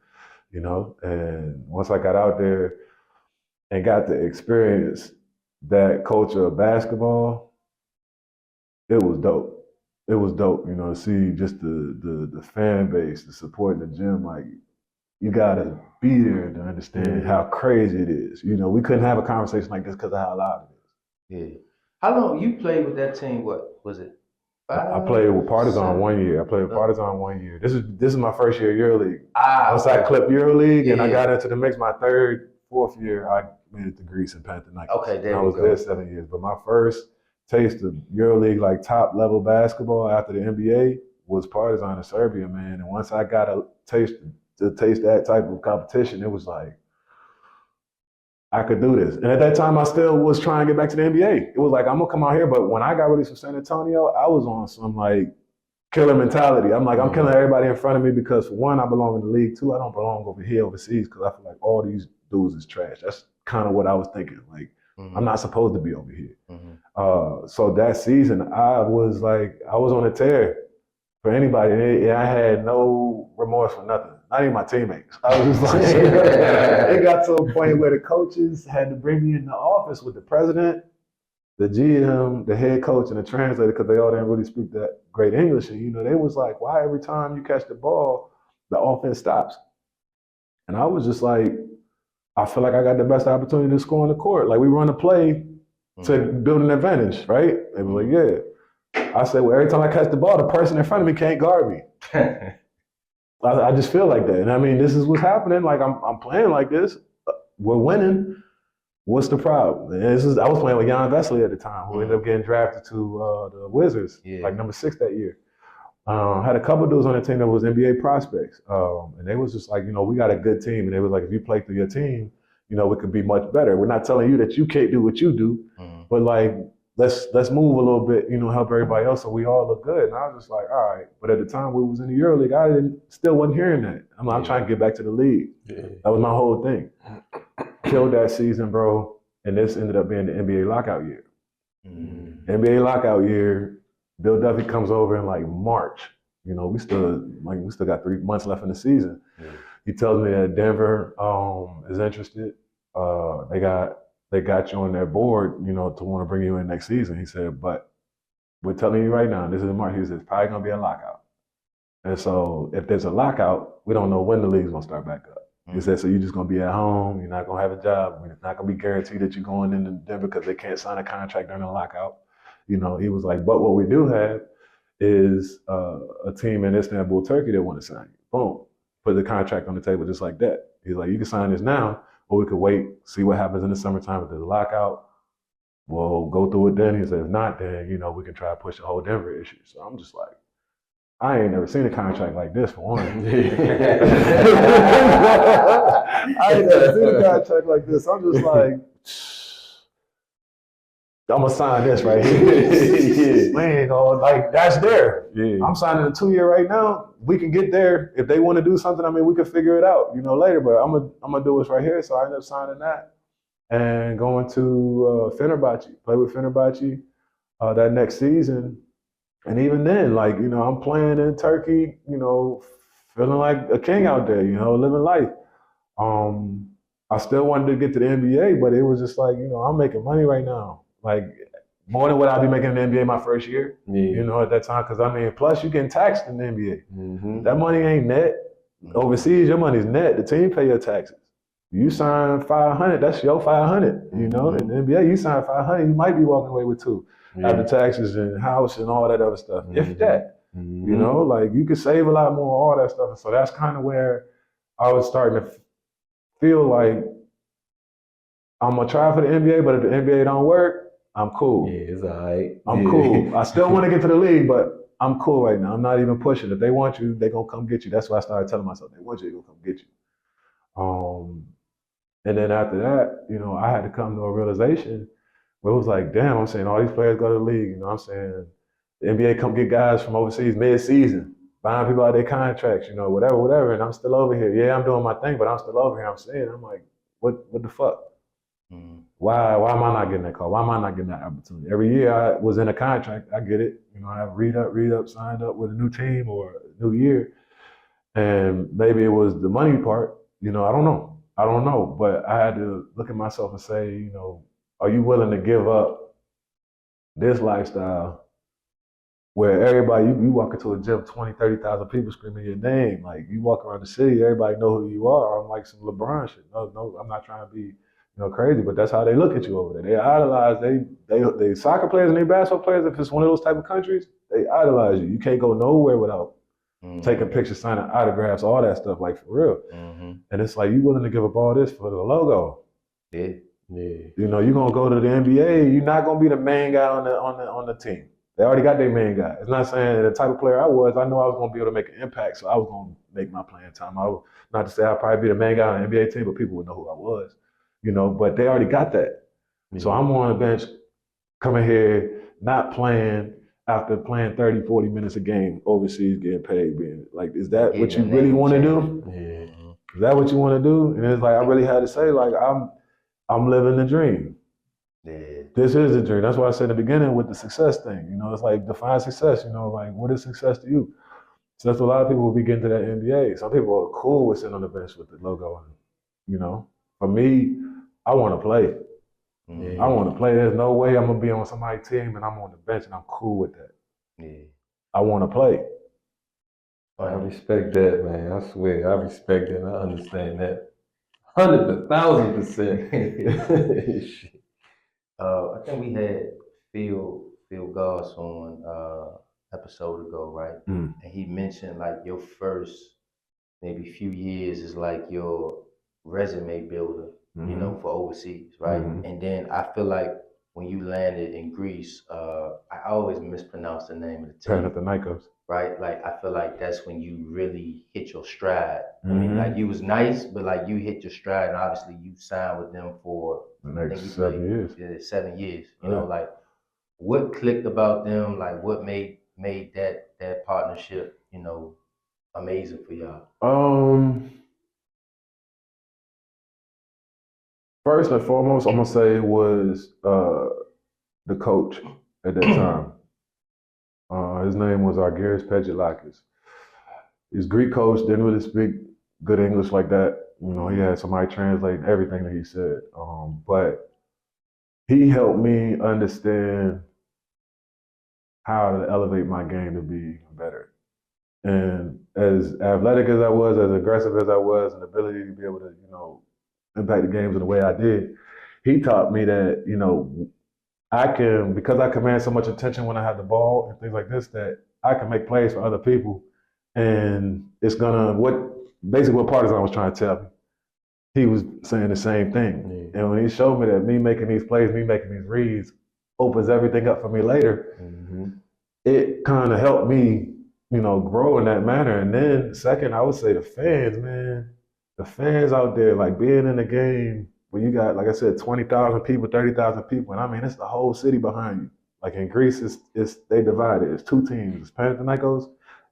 You know, and once I got out there and got to experience that culture of basketball, it was dope. It was dope, you know, to see just the fan base, the support in the gym. Like, you gotta be there to understand how crazy it is. You know, we couldn't have a conversation like this because of how loud it is. Yeah. How long you played with that team? What was it? I played with Partizan 7? 1 year. I played with Partizan 1 year. This is my first year EuroLeague. Once Okay. I clipped EuroLeague and I Yeah. got into the mix, my fourth year, I made it to Greece and Panathinaikos. Okay, there and I we was go. there 7 years. But my first taste of EuroLeague, like top level basketball after the NBA, was Partizan in Serbia, man. And once I got to taste that type of competition, it was like, I could do this. And at that time, I still was trying to get back to the NBA. It was like, I'm gonna come out here. But when I got released from San Antonio, I was on some like killer mentality. I'm like, I'm killing everybody in front of me because, for one, I belong in the league. Two, I don't belong over here overseas because I feel like all these dudes is trash. That's kind of what I was thinking. Like, I'm not supposed to be over here. So that season, I was on a tear for anybody. And I had no remorse for nothing. Not even my teammates. I was just like, it got to a point where the coaches had to bring me in the office with the president, the GM, the head coach, and the translator, because they all didn't really speak that great English. And, you know, they was like, why every time you catch the ball, the offense stops? And I was just like, I feel like I got the best opportunity to score on the court. Like, we run a play to build an advantage, right? They were like, yeah. I said, well, every time I catch the ball, the person in front of me can't guard me. I just feel like that. And I mean, this is what's happening. Like, I'm playing like this. We're winning. What's the problem? And I was playing with Jan Vesely at the time, who ended up getting drafted to the Wizards, like number 6 that year. Had a couple dudes on the team that was NBA prospects. And they was just like, you know, we got a good team. And they was like, if you play through your team, you know, we could be much better. We're not telling you that you can't do what you do, but like, let's move a little bit, you know, help everybody else so we all look good. And I was just like, all right. But at the time we was in the EuroLeague, I still wasn't hearing that. I'm trying to get back to the league. That was my whole thing. Killed that season, bro. And this ended up being the NBA lockout year. NBA lockout year, Bill Duffy comes over in like March. You know, we still got 3 months left in the season. He tells me that Denver is interested. They got you on their board, you know, to want to bring you in next season. He said, but we're telling you right now, this is March. He says it's probably gonna be a lockout. And so if there's a lockout, we don't know when the league's gonna start back up. He said, so you're just gonna be at home. You're not gonna have a job. It's not gonna be guaranteed that you're going into Denver because they can't sign a contract during a lockout. You know, he was like, but what we do have is a team in Istanbul, Turkey that want to sign you. Boom, put the contract on the table just like that. He's like, you can sign this now, or we could wait, see what happens in the summertime. If there's a lockout, we'll go through it then. He said, if not, then you know we can try to push the whole Denver issue. So I'm just like, I ain't never seen a contract like this for one. I ain't never seen a contract like this. I'm just like, I'm gonna sign this right here. Man, like that's there. Yeah. I'm signing a 2-year right now. We can get there if they want to do something. I mean, we can figure it out, you know, later. But I'm gonna do this right here. So I ended up signing that and going to Fenerbahce. Play with Fenerbahce that next season. And even then, like, you know, I'm playing in Turkey, you know, feeling like a king out there, you know, living life. I still wanted to get to the NBA, but it was just like, you know, I'm making money right now. Like, more than what I'd be making in the NBA my first year, you know, at that time. Because, I mean, plus you're getting taxed in the NBA. Mm-hmm. That money ain't net. Overseas, your money's net. The team pay your taxes. You sign $500, that's your $500, you know. In the NBA, you sign $500, you might be walking away with $2. After taxes and house and all that other stuff, if that, you know, like you could save a lot more, all that stuff. And so that's kind of where I was starting to feel like I'm gonna try for the NBA, but if the NBA don't work, I'm cool. Yeah, it's all right. I'm cool. I still want to get to the league, but I'm cool right now. I'm not even pushing. If they want you, they gonna come get you. That's why I started telling myself, they want you, they gonna come get you. And then after that, you know, I had to come to a realization. But it was like, damn, I'm saying all these players go to the league, you know what I'm saying? The NBA come get guys from overseas mid-season, buying people out their contracts, you know, whatever. And I'm still over here. Yeah, I'm doing my thing, but I'm still over here. I'm like, what the fuck? Why am I not getting that call? Why am I not getting that opportunity? Every year I was in a contract, I get it. You know, I have read up, signed up with a new team or a new year. And maybe it was the money part, you know, I don't know. But I had to look at myself and say, you know, are you willing to give up this lifestyle where everybody, you walk into a gym, 20, 30,000 people screaming your name. Like you walk around the city, everybody know who you are. I'm like some LeBron shit. No, I'm not trying to be, you know, crazy, but that's how they look at you over there. They idolize, they soccer players and they basketball players, if it's one of those type of countries, they idolize you. You can't go nowhere without taking pictures, signing autographs, all that stuff, like for real. And it's like, you willing to give up all this for the logo? Yeah. You know, you're gonna go to the NBA. You're not gonna be the main guy on the team. They already got their main guy. It's not saying the type of player I was. I know I was gonna be able to make an impact, so I was gonna make my playing time. Not to say I'd probably be the main guy on the NBA team, but people would know who I was. You know, but they already got that. So I'm on the bench, coming here, not playing after playing 30, 40 minutes a game overseas, getting paid. Being like, is that what you really want to do? Yeah. Is that what you want to do? And it's like I really had to say, like, I'm living the dream. Yeah. This is the dream. That's why I said in the beginning with the success thing. You know, it's like define success. You know, like what is success to you? So that's what a lot of people will be getting to that NBA. Some people are cool with sitting on the bench with the logo. And, you know, for me, I want to play. Yeah. I want to play. There's no way I'm gonna be on somebody's team and I'm on the bench and I'm cool with that. Yeah. I want to play. I respect that, man. I swear, I respect that. I understand that. 1,000%. I think we had Phil Goss on episode ago, right? And he mentioned like your first maybe few years is like your resume builder, you know, for overseas, right? And then I feel like when you landed in Greece, I always mispronounce the name of the team. Panathinaikos. Right? Like I feel like that's when you really hit your stride. I mean, like you was nice, but like you hit your stride, and obviously you signed with them for the next 7 years. Yeah, 7 years. You know, like what clicked about them? Like what made that partnership, you know, amazing for y'all? First and foremost, I'm gonna say was the coach at that time. His name was Argyris Pegilakis. His Greek coach didn't really speak good English like that. You know, he had somebody translate everything that he said. But he helped me understand how to elevate my game to be better. And as athletic as I was, as aggressive as I was, and the ability to be able to, you know, impact the games in the way I did, he taught me that, you know, I can, because I command so much attention when I have the ball and things like this, that I can make plays for other people. And it's gonna, basically what Partisan was trying to tell me, he was saying the same thing. Yeah. And when he showed me that me making these plays, me making these reads, opens everything up for me later, it kind of helped me, you know, grow in that manner. And then second, I would say the fans, man, the fans out there, like being in the game where you got, like I said, 20,000 people, 30,000 people, and I mean, it's the whole city behind you. Like in Greece, it's they divided. It's two teams. It's Panathinaikos,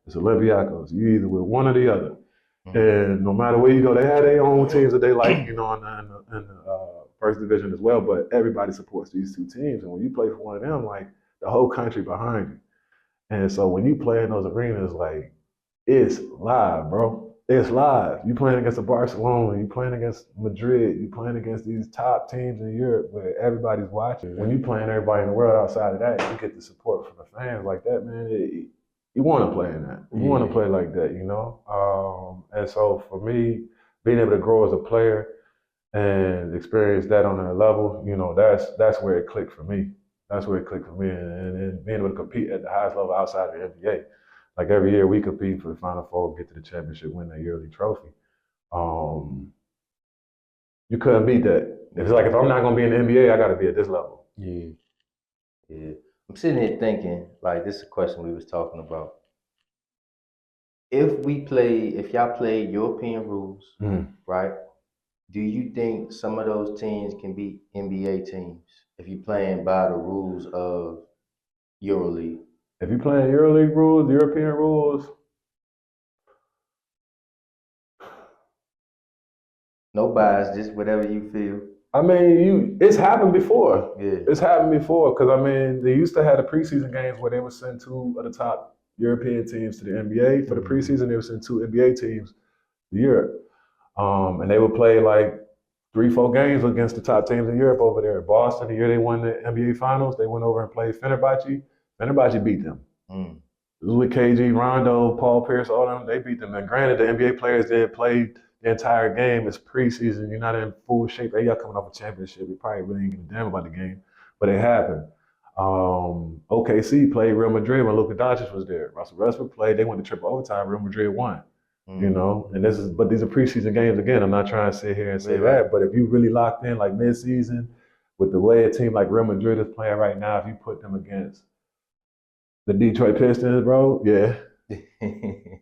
it's Olympiacos. You either with one or the other. And no matter where you go, they have their own teams that they like, you know, in the first division as well. But everybody supports these two teams, and when you play for one of them, like the whole country behind you. And so when you play in those arenas, like it's live, bro. It's live. You playing against a Barcelona, you playing against Madrid, you playing against these top teams in Europe where everybody's watching. When you playing everybody in the world outside of that, you get the support from the fans like that, man. You want to play in that. You want to play like that, you know? And so for me, being able to grow as a player and experience that on a level, you know, that's where it clicked for me. That's where it clicked for me, and being able to compete at the highest level outside of the NBA. Like every year we compete for the Final Four, get to the championship, win that yearly trophy. You couldn't beat that. It's like if I'm not gonna be in the NBA, I got to be at this level. Yeah. Yeah. I'm sitting here thinking, like, this is a question we was talking about. If y'all play European rules, right? Do you think some of those teams can beat NBA teams if you're playing by the rules of EuroLeague? If you're playing EuroLeague rules, European rules, No bias, just whatever you feel. I mean, it's happened before. Yeah. It's happened before because I mean, they used to have the preseason games where they would send two of the top European teams to the NBA. For the preseason, they would send two NBA teams to Europe, and they would play like 3-4 games against the top teams in Europe over there. Boston, the year they won the NBA Finals, they went over and played Fenerbahce. Fenerbahce beat them. It was with KG, Rondo, Paul Pierce, all them. They beat them. And granted, the NBA players didn't play the entire game. It's preseason. You're not in full shape. Hey, y'all coming off a championship. You probably really ain't giving a damn about the game. But it happened. OKC played Real Madrid when Luka Doncic was there. Russell Westbrook played. They went to triple overtime. Real Madrid won. You know, and but these are preseason games again. I'm not trying to sit here and say that, but if you really locked in like mid-season with the way a team like Real Madrid is playing right now, if you put them against the Detroit Pistons, bro, yeah,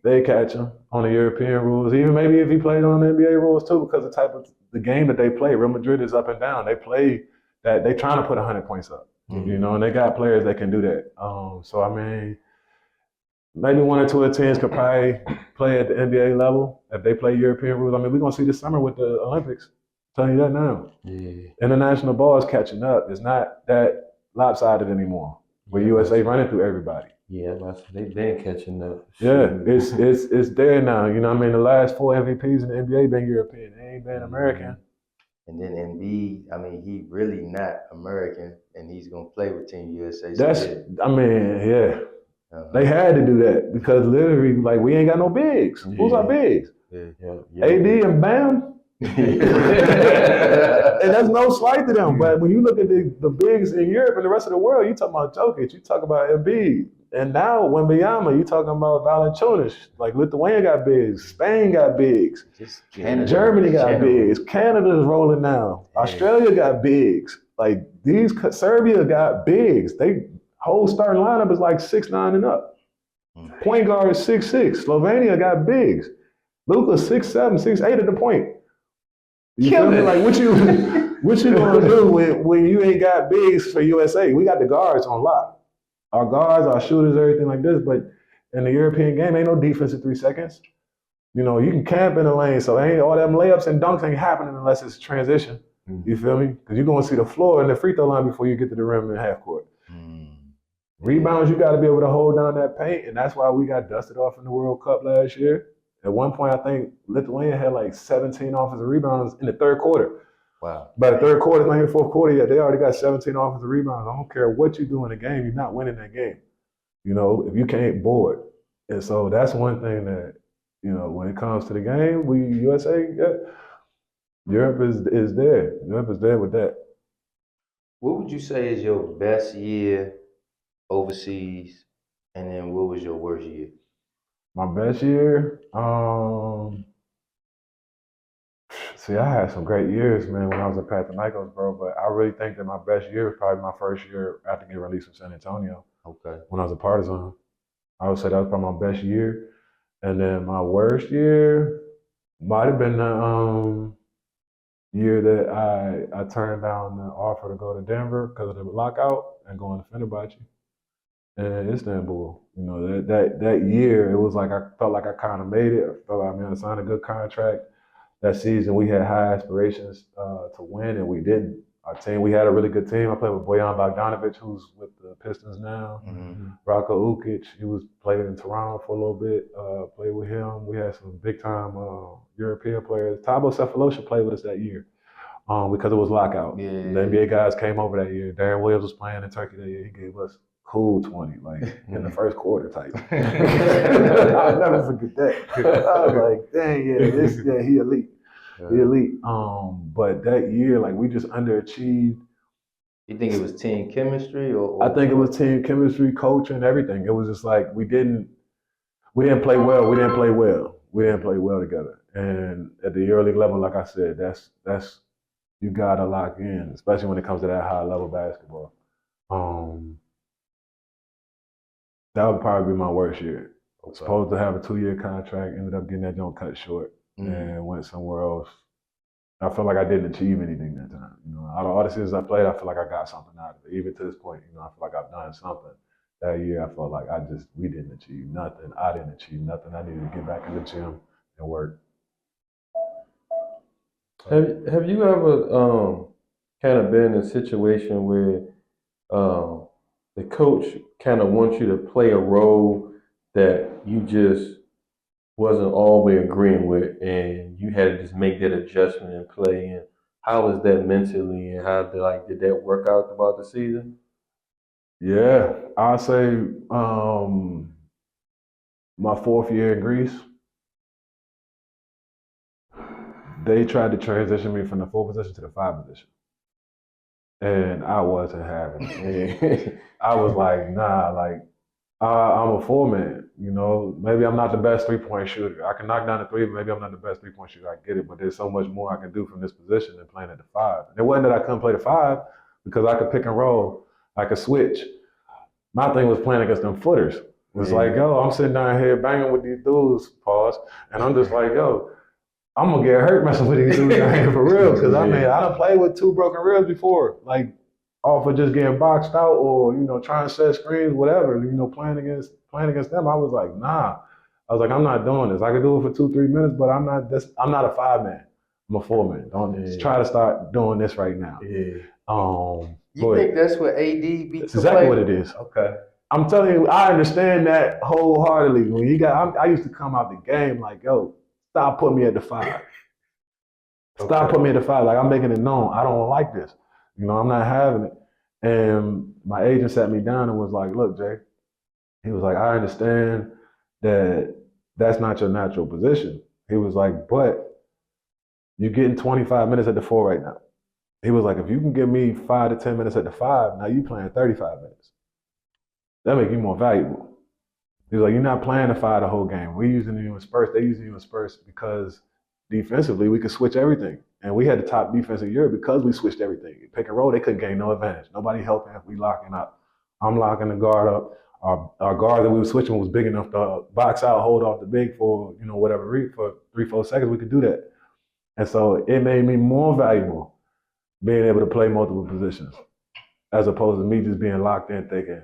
they catch them on the European rules. Even maybe if he played on the NBA rules too, because the type of the game that they play, Real Madrid is up and down. They play that they trying to put 100 points up, you know, and they got players that can do that. So I mean, maybe one or two of the teams could probably play at the NBA level if they play European rules. I mean, we're gonna see this summer with the Olympics. I'm telling you that now. Yeah. International ball is catching up. It's not that lopsided anymore. Where USA running through everybody. Yeah, they've been catching up. Yeah, it's there now. You know what I mean? The last 4 MVPs in the NBA been European. They ain't been American. And then Embiid, I mean, he really not American, and he's gonna play with Team USA. I mean, yeah. They had to do that because literally, like, we ain't got no bigs. Who's our bigs? AD and Bam. And that's no slight to them. But when you look at the bigs in Europe and the rest of the world, you talking about Jokic, you talk about Embiid. And now Wembanyama, you talking about Valanciunas. Like Lithuania got bigs, Spain got bigs, Germany got bigs, Canada's rolling now, Australia got bigs. Like Serbia got bigs. They whole starting lineup is like 6'9" and up. Point guard is 6'6". Slovenia got bigs. Luka 6'7", 6'8" at the point. You feel me? Like what you gonna do when you ain't got bigs for USA? We got the guards on lock. Our guards, our shooters, everything like this. But in the European game, ain't no defense in 3 seconds. You know, you can camp in the lane, so ain't all them layups and dunks ain't happening unless it's transition. You feel me? Because you're gonna see the floor and the free throw line before you get to the rim in half court. Rebounds, you got to be able to hold down that paint, and that's why we got dusted off in the World Cup last year. At one point, I think Lithuania had like 17 offensive rebounds in the third quarter. Wow. By the third quarter, not even the fourth quarter yet, they already got 17 offensive rebounds. I don't care what you do in the game, you're not winning that game. You know, if you can't board. And so that's one thing that, you know, when it comes to the game, we USA, yeah, Europe is there. Europe is there with that. What would you say is your best year overseas, and then what was your worst year? My best year, see, I had some great years, man, when I was at Panathinaikos, bro. But I really think that my best year was probably my first year after getting released from San Antonio. Okay. When I was a Partisan, I would say that was probably my best year. And then my worst year might have been the year that I turned down the offer to go to Denver because of the lockout and going to Fenerbahce and Istanbul. You know, that year, it was like I felt like I kind of made it. I felt like, I signed a good contract. That season, we had high aspirations to win, and we didn't. Our team, we had a really good team. I played with Bojan Bogdanovic, who's with the Pistons now. Mm-hmm. Rocco Ukic, he was played in Toronto for a little bit. Played with him. We had some big time European players. Thabo Cephalosha played with us that year because it was lockout. Yeah. The NBA guys came over that year. Darren Williams was playing in Turkey that year. He gave us cool 20, like in the first quarter type. I'll never forget that. I was like, dang, he elite. He elite. But that year, like we just underachieved. You think it was team chemistry or I think it was team chemistry, coaching, everything. It was just like we didn't play well. We didn't play well together. And at the EuroLeague level, like I said, that's you gotta lock in, especially when it comes to that high level basketball. That would probably be my worst year. I was supposed to have a 2-year contract, ended up getting that joint cut short and went somewhere else. I felt like I didn't achieve anything that time. You know, out of all the seasons I played, I feel like I got something out of it. Even to this point, you know, I feel like I've done something. That year, I felt like we didn't achieve nothing. I didn't achieve nothing. I needed to get back in the gym and work. Have you ever kind of been in a situation where the coach kind of wants you to play a role that you just wasn't always agreeing with, and you had to just make that adjustment and play? And how was that mentally, and how did that work out throughout the season? Yeah, I'll say my 4th year in Greece, they tried to transition me from the 4 position to the 5 position. And I wasn't having it. I was like, nah, like, I'm a 4-man, you know. Maybe I'm not the best 3-point shooter. I can knock down the 3, but maybe I'm not the best 3-point shooter. I get it, but there's so much more I can do from this position than playing at the 5. And it wasn't that I couldn't play the 5 because I could pick and roll. I could switch. My thing was playing against them footers. It's like, yo, I'm sitting down here banging with these dudes, pause, and I'm just like, yo, I'm gonna get hurt messing with these dudes down here for real. Because I done played with 2 broken ribs before, like off of just getting boxed out or, you know, trying to set screens, whatever, you know, playing against them. I was like, nah. I was like, I'm not doing this. I can do it for 2-3 minutes, but I'm not a 5-man. I'm a 4-man. Don't try to start doing this right now. You think that's what AD be? That's exactly what it is. Okay. I'm telling you, I understand that wholeheartedly. When I used to come out the game like, yo, stop putting me at the 5. Stop putting me at the 5. Like, I'm making it known. I don't like this. You know, I'm not having it. And my agent sat me down and was like, look, Jay, he was like, I understand that that's not your natural position. He was like, but you're getting 25 minutes at the 4 right now. He was like, if you can give me 5 to 10 minutes at the 5, now you playing 35 minutes. That make you more valuable. He was like, you're not playing the 5 the whole game. We're using you in spurts. They using you in spurts because defensively we could switch everything. And we had the top defense in Europe because we switched everything. Pick and roll, they couldn't gain no advantage. Nobody helping if we locking up. I'm locking the guard up. Our guard that we were switching was big enough to box out, hold off the big for, you know, whatever, for 3-4 seconds, we could do that. And so it made me more valuable being able to play multiple positions as opposed to me just being locked in thinking,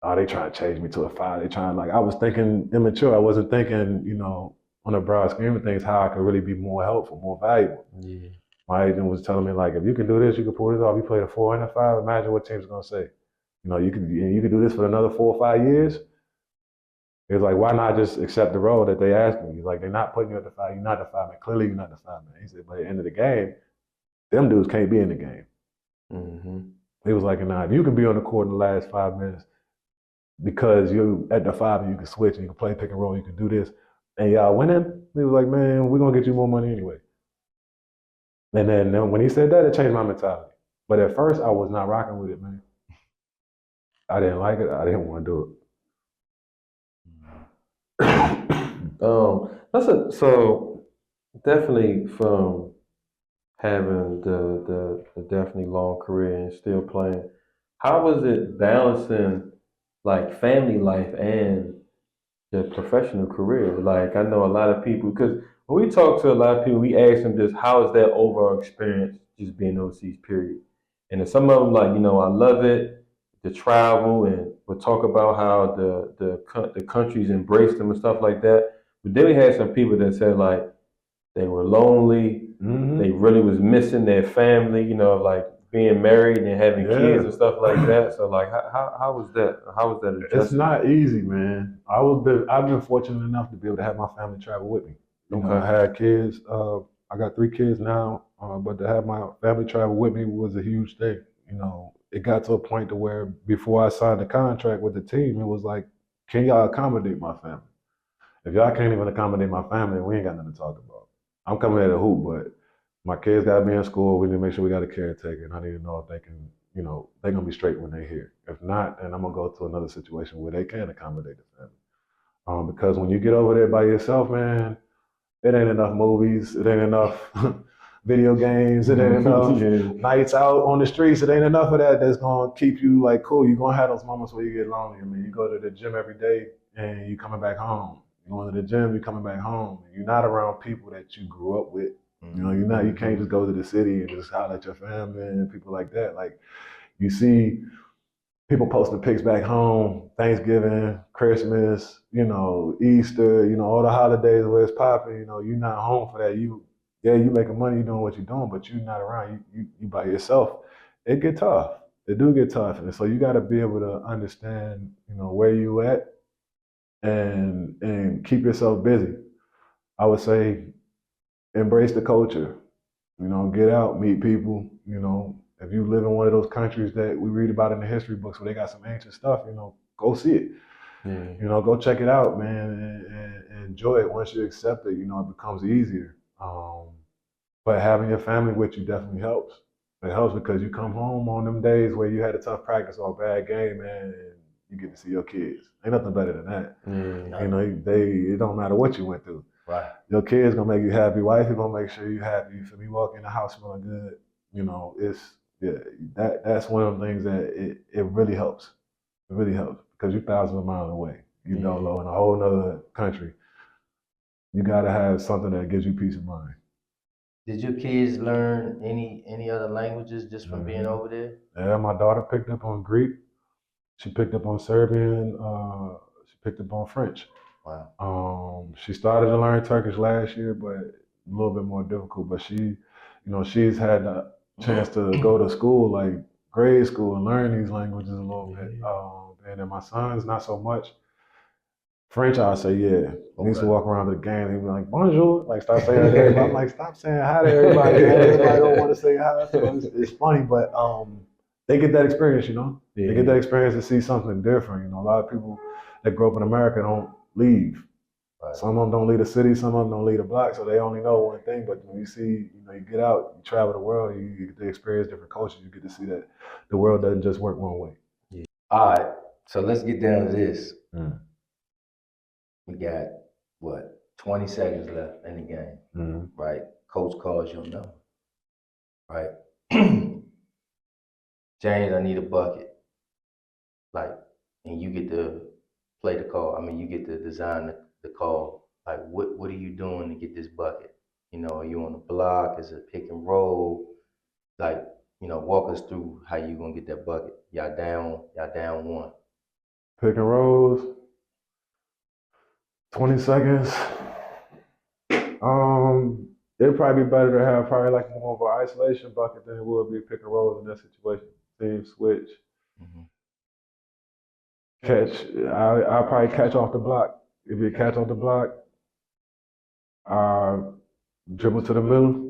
oh, they trying to change me to a 5. They trying, like, I was thinking immature. I wasn't thinking, you know, on the broad scheme of things, how I could really be more helpful, more valuable. Yeah. My agent was telling me, like, if you can do this, you can pull this off. You play the 4 and the 5. Imagine what team's gonna say. You know, you could do this for another 4 or 5 years. He was like, why not just accept the role that they asked me? He's like, they're not putting you at the five. You're not the five man. Clearly, you're not the five man. He said, but at the end of the game, them dudes can't be in the game. Mm-hmm. He was like, nah, if you can be on the court in the last 5 minutes because you're at the five and you can switch and you can play pick and roll, you can do this, and y'all winning, he was like, man, we're going to get you more money anyway. And then when he said that, it changed my mentality. But at first, I was not rocking with it, man. I didn't like it. I didn't want to do it. So definitely from having the definitely long career and still playing, how was it balancing like family life and the professional career? Like I know a lot of people, because when we talk to a lot of people, we ask them just how is their overall experience just being overseas, period. And then some of them like, I love it, the travel, and we'll talk about how the countries embrace them and stuff like that. But then we had some people that said like they were lonely, it. they really was missing their family, like being married and having kids and stuff like that. So like how was that? How was that adjustment? It's not easy, man. I've been fortunate enough to be able to have my family travel with me. I had kids. I got 3 kids now, but to have my family travel with me was a huge thing. It got to a point to where before I signed the contract with the team, it was like, can y'all accommodate my family? If y'all can't even accommodate my family, we ain't got nothing to talk about. I'm coming at a hoop, but my kids got to be in school. We need to make sure we got a caretaker, and I need to know if they can, they're gonna be straight when they're here. If not, then I'm gonna go to another situation where they can accommodate the family. Because when you get over there by yourself, man, it ain't enough movies. It ain't enough video games. It ain't enough nights out on the streets. It ain't enough of that that's gonna keep you like cool. You're gonna have those moments where you get lonely. I mean, you go to the gym every day and you coming back home. You going to the gym, you're coming back home. You're not around people that you grew up with. You can't just go to the city and just holler at your family and people like that. Like you see people posting pics back home, Thanksgiving, Christmas, Easter, all the holidays where it's popping, you're not home for that. You making money, you doing what you're doing, but you're not around. You by yourself. It get tough. It do get tough. And so you gotta be able to understand, where you at and keep yourself busy. I would say embrace the culture. Get out, meet people. If you live in one of those countries that we read about in the history books where they got some ancient stuff, go see it. Go check it out, man, and enjoy it. Once you accept it, it becomes easier. But having your family with you definitely helps. It helps because you come home on them days where you had a tough practice or a bad game, man, and you get to see your kids. Ain't nothing better than that. It don't matter what you went through. Right. Your kids gonna make you happy. Wife is gonna make sure you happy. You feel me? Walk in the house feeling good. That's one of the things that it really helps. It really helps because you're thousands of miles away. Low in a whole nother country. You gotta have something that gives you peace of mind. Did your kids learn any other languages just from being over there? Yeah, my daughter picked up on Greek. She picked up on Serbian. She picked up on French. Wow. She started to learn Turkish last year, but a little bit more difficult. But she's had the chance to go to school, like grade school, and learn these languages a little bit. And then my son's not so much. French, I'll say, yeah. He used to walk around the game and he'd be like, bonjour, like start saying hi to everybody. I'm like, stop saying hi to everybody, man. Everybody don't want to say hi. So it's funny, but they get that experience, They get that experience to see something different. A lot of people that grow up in America don't leave. Right. Some of them don't leave the city, some of them don't leave the block, so they only know one thing. But when you see, you get out, you travel the world, you get to experience different cultures, you get to see that the world doesn't just work one way. Yeah. All right, so let's get down to this. We got, 20 seconds left in the game, right? Coach calls your number, right? James, I need a bucket. And you get to play the call. I mean, you get to design the call. Like, what are you doing to get this bucket? Are you on the block? Is it pick and roll? Walk us through how you gonna get that bucket. Y'all down one. Pick and rolls. 20 seconds. It'd probably be better to have like more of an isolation bucket than it would be pick and rolls in that situation. Team switch. Catch. I'll probably catch off the block. if you catch off the block, dribble to the middle.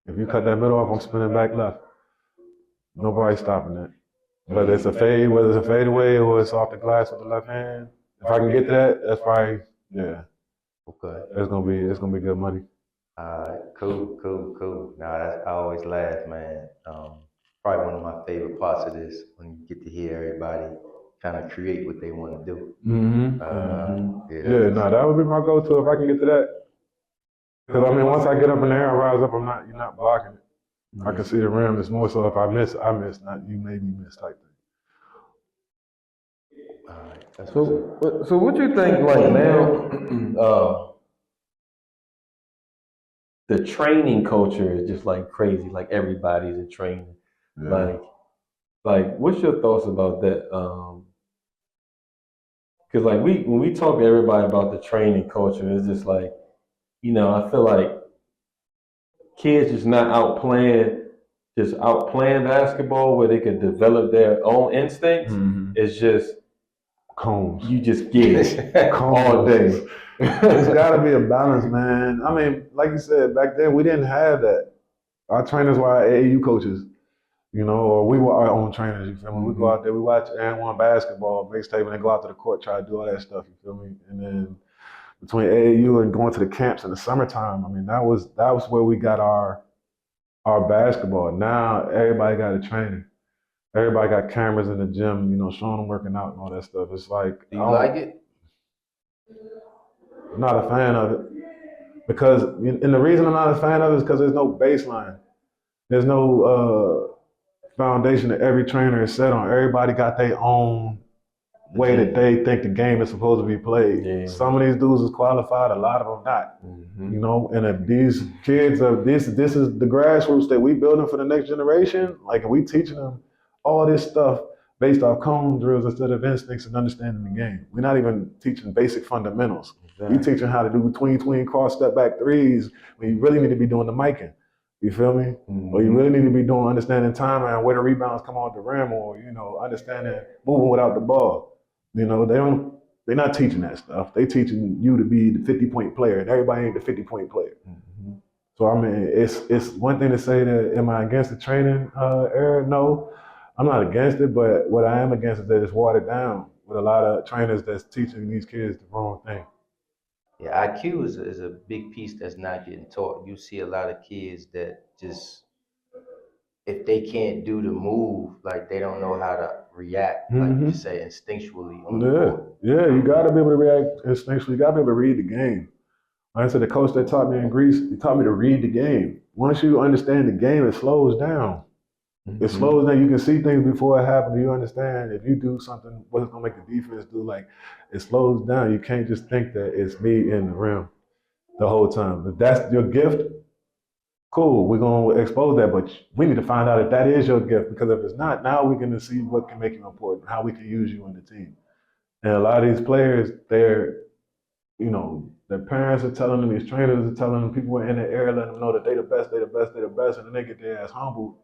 If you cut that middle off, I'm spinning back left. Nobody's stopping that. Whether it's a fadeaway or it's off the glass with the left hand. If I can get to that, that's probably Okay. it's gonna be good money. Cool. Nah, I always laugh, man. Probably one of my favorite parts of this when you get to hear everybody kind of create what they want to do. That would be my go-to if I can get to that. Because I mean, once I get up in the air, I rise up. You're not blocking it. I can see the rim. It's more so if I miss, not you made me miss type thing. All right. So what you think like now? The training culture is just like crazy. Like everybody's a trainer. Yeah. Like what's your thoughts about that? Because like when we talk to everybody about the training culture, it's just like, I feel like kids just not outplaying basketball where they could develop their own instincts. It's just cones. You just get it all day. There's got to be a balance, man. I mean, like you said, back then we didn't have that. Our trainers were our AAU coaches, or we were our own trainers. You feel me? We go out there, we watch and1 basketball, mixtape, and then go out to the court, try to do all that stuff. You feel me? And then between AAU and going to the camps in the summertime, I mean, that was where we got our basketball. Now everybody got a trainer. Everybody got cameras in the gym, showing them working out and all that stuff. It's like, do you like it? I'm not a fan of it because, and the reason I'm not a fan of it is because there's no baseline. There's no foundation that every trainer is set on. Everybody got their own way that they think the game is supposed to be played. Yeah. Some of these dudes is qualified, a lot of them not. And if these kids this is the grassroots that we building for the next generation. Like we teaching them all this stuff based off cone drills instead of instincts and understanding the game. We're not even teaching basic fundamentals. Exactly. We're teaching how to do tween cross step back threes when you really need to be doing the miking. You feel me? Or you really need to be doing understanding time and where the rebounds come off the rim, or understanding moving without the ball. They're not teaching that stuff. They teaching you to be the 50-point player, and everybody ain't the 50-point player. So I mean, it's one thing to say that am I against the training era? No, I'm not against it, but what I am against is that it's watered down with a lot of trainers that's teaching these kids the wrong thing. Yeah, IQ is a big piece that's not getting taught. You see a lot of kids that just, if they can't do the move, like they don't know how to react, like you say, instinctually on the court. Yeah, you got to be able to react instinctually. You got to be able to read the game. Like I said, the coach that taught me in Greece, he taught me to read the game. Once you understand the game, it slows down. It slows down. You can see things before it happens. You understand if you do something, what it's going to make the defense do. Like, it slows down. You can't just think that it's me in the rim the whole time. If that's your gift, cool. We're going to expose that. But we need to find out if that is your gift. Because if it's not, now we're going to see what can make you important, how we can use you in the team. And a lot of these players, their parents are telling them, these trainers are telling them, people in the area letting them know that they the best, and then they get their ass humbled.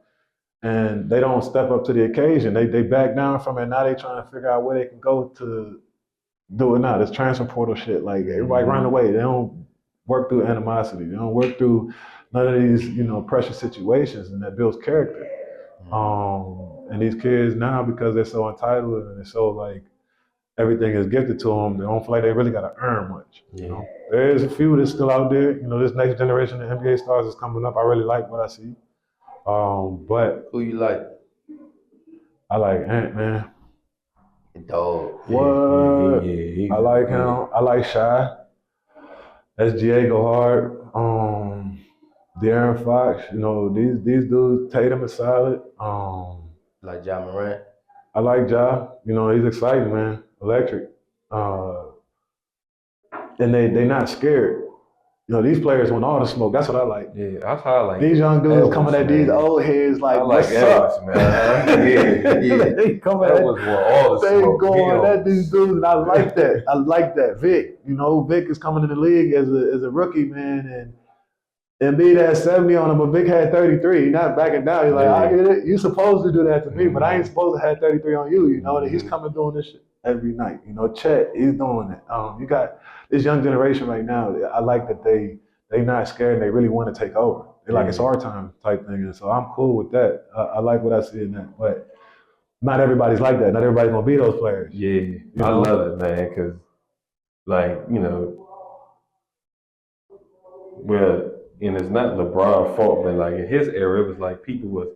And they don't step up to the occasion. They back down from it. Now they trying to figure out where they can go to do it now. This transfer portal shit. Like everybody run away. They don't work through animosity. They don't work through none of these, pressure situations, and that builds character. And these kids now, because they're so entitled and they're so like everything is gifted to them, they don't feel like they really got to earn much. There's a few that's still out there. This next generation of NBA stars is coming up. I really like what I see. But who you like? I like Ant, man. Dog. What? I like him. I like Shy. SGA go hard. De'Aaron Fox. These dudes. Tatum is solid. Like Ja Morant. I like Ja. He's exciting, man. Electric. And they not scared. These players want all the smoke. That's what I like. Yeah, that's how I like these young dudes Edwards, coming at these old heads like, what's up? Man. They coming at all the smoke. They going at these dudes, and I like that. I like that. Vic, Vic is coming in the league as a rookie, man, and Embiid had 70 on him, but Vic had 33. He's not backing down. He's like, I get it. You're supposed to do that to me, but I ain't supposed to have 33 on you. That he's coming doing this shit. every night. You know, Chet, he's doing it. You got this young generation right now. I like that they not scared and they really want to take over. They're like, it's our time type thing. And so I'm cool with that. I like what I see in that. But not everybody's like that. Not everybody's going to be those players. Yeah, I love it, man, because, like, you know, well, and it's not LeBron's fault, but like in his era, it was like people was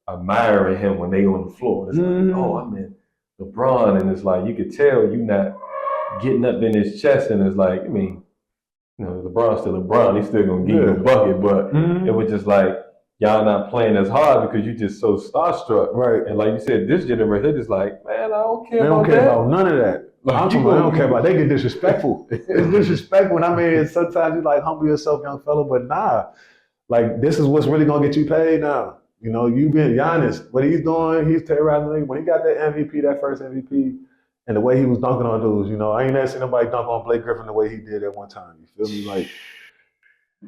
admiring him when they on the floor. It's like, oh, I'm in LeBron, and it's like you could tell you not getting up in his chest, and it's like, I mean, you know, LeBron's still LeBron, he's still gonna give you a bucket, but it was just like y'all not playing as hard because you just so starstruck, Right? And like you said, this generation, they just like, man, I don't care. They don't care about none of that. Like, they don't care about. They get disrespectful. It's disrespectful. And I mean, sometimes you like humble yourself, young fella, but nah. Like this is what's really gonna get you paid now. You know, you been Giannis. What he's doing, he's terrorizing the league. When he got that MVP, that first MVP, and the way he was dunking on dudes, you know, I ain't never seen nobody dunk on Blake Griffin the way he did at one time. You feel me? Like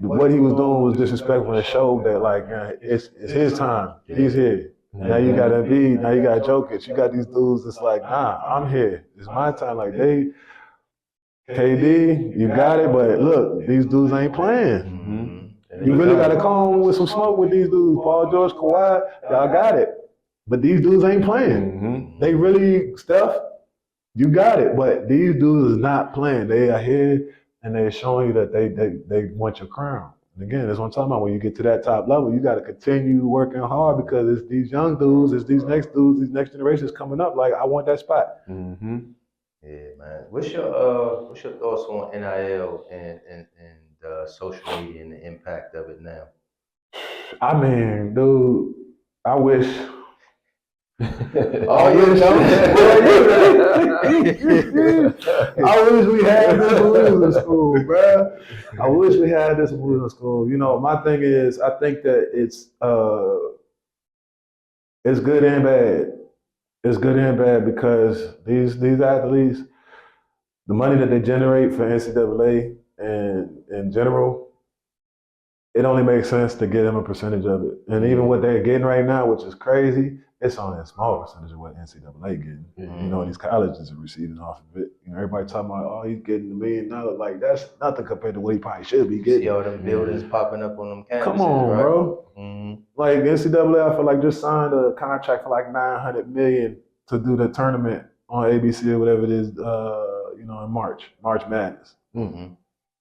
what he was doing was disrespectful and showed that like it's his time. He's here. Now you got Embiid, now you got Jokic, you got these dudes that's like, nah, I'm here. It's my time. Like KD, you got it, but look, these dudes ain't playing. You really got to come with some smoke with these dudes. Paul George, Kawhi, y'all got it. But these dudes ain't playing. They really, Steph, you got it. But these dudes is not playing. They are here and they're showing you that they want your crown. And again, that's what I'm talking about. When you get to that top level, you got to continue working hard because it's these young dudes, it's these next dudes, these next generations coming up. Like, I want that spot. Yeah, man. What's your thoughts on NIL and social media and the impact of it now? I mean, dude, I wish. Oh, you I wish we had this when we was in school, bro. I wish we had this when we was in school. You know, my thing is, I think that it's good and bad. It's good and bad because these athletes, the money that they generate for NCAA and in general, it only makes sense to give them a percentage of it. And even what they're getting right now, which is crazy, it's only a small percentage of what NCAA getting. You know, these colleges are receiving off of it. You know, everybody talking about, oh, he's getting $1 million. Like, that's nothing compared to what he probably should be getting. See all them buildings popping up on them campuses, come on, right? Bro. Like, NCAA, I feel like just signed a contract for like $900 million to do the tournament on ABC or whatever it is, you know, in March Madness.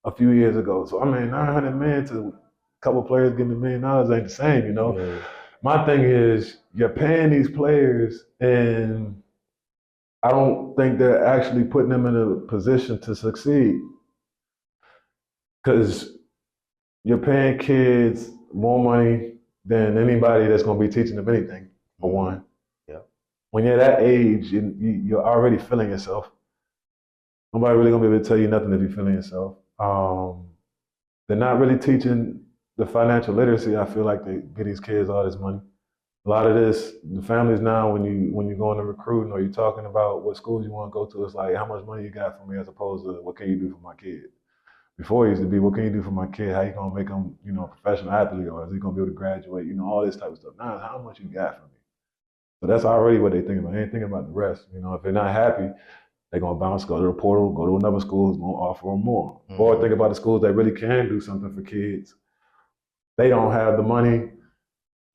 A few years ago. So, I mean, $900 million to a couple players getting $1 million ain't the same, you know? Yeah. My thing is, you're paying these players, and I don't think they're actually putting them in a position to succeed. Because you're paying kids more money than anybody that's going to be teaching them anything, for one. Yeah. When you're that age, you're already feeling yourself. Nobody really going to be able to tell you nothing if you're feeling yourself. They're not really teaching the financial literacy. I feel like they get these kids all this money. A lot of this, the families now, when you go into recruiting or you're talking about what schools you want to go to, it's like, how much money you got for me, as opposed to what can you do for my kid. Before it used to be, what can you do for my kid? How you gonna make him, you know, a professional athlete, or is he gonna be able to graduate? You know, all this type of stuff. Now, how much you got for me? So that's already what they think about. They ain't thinking about the rest. You know, if they're not happy, they're gonna bounce, go to the portal, go to another school who's gonna offer them more. Or think about the schools that really can do something for kids. They don't have the money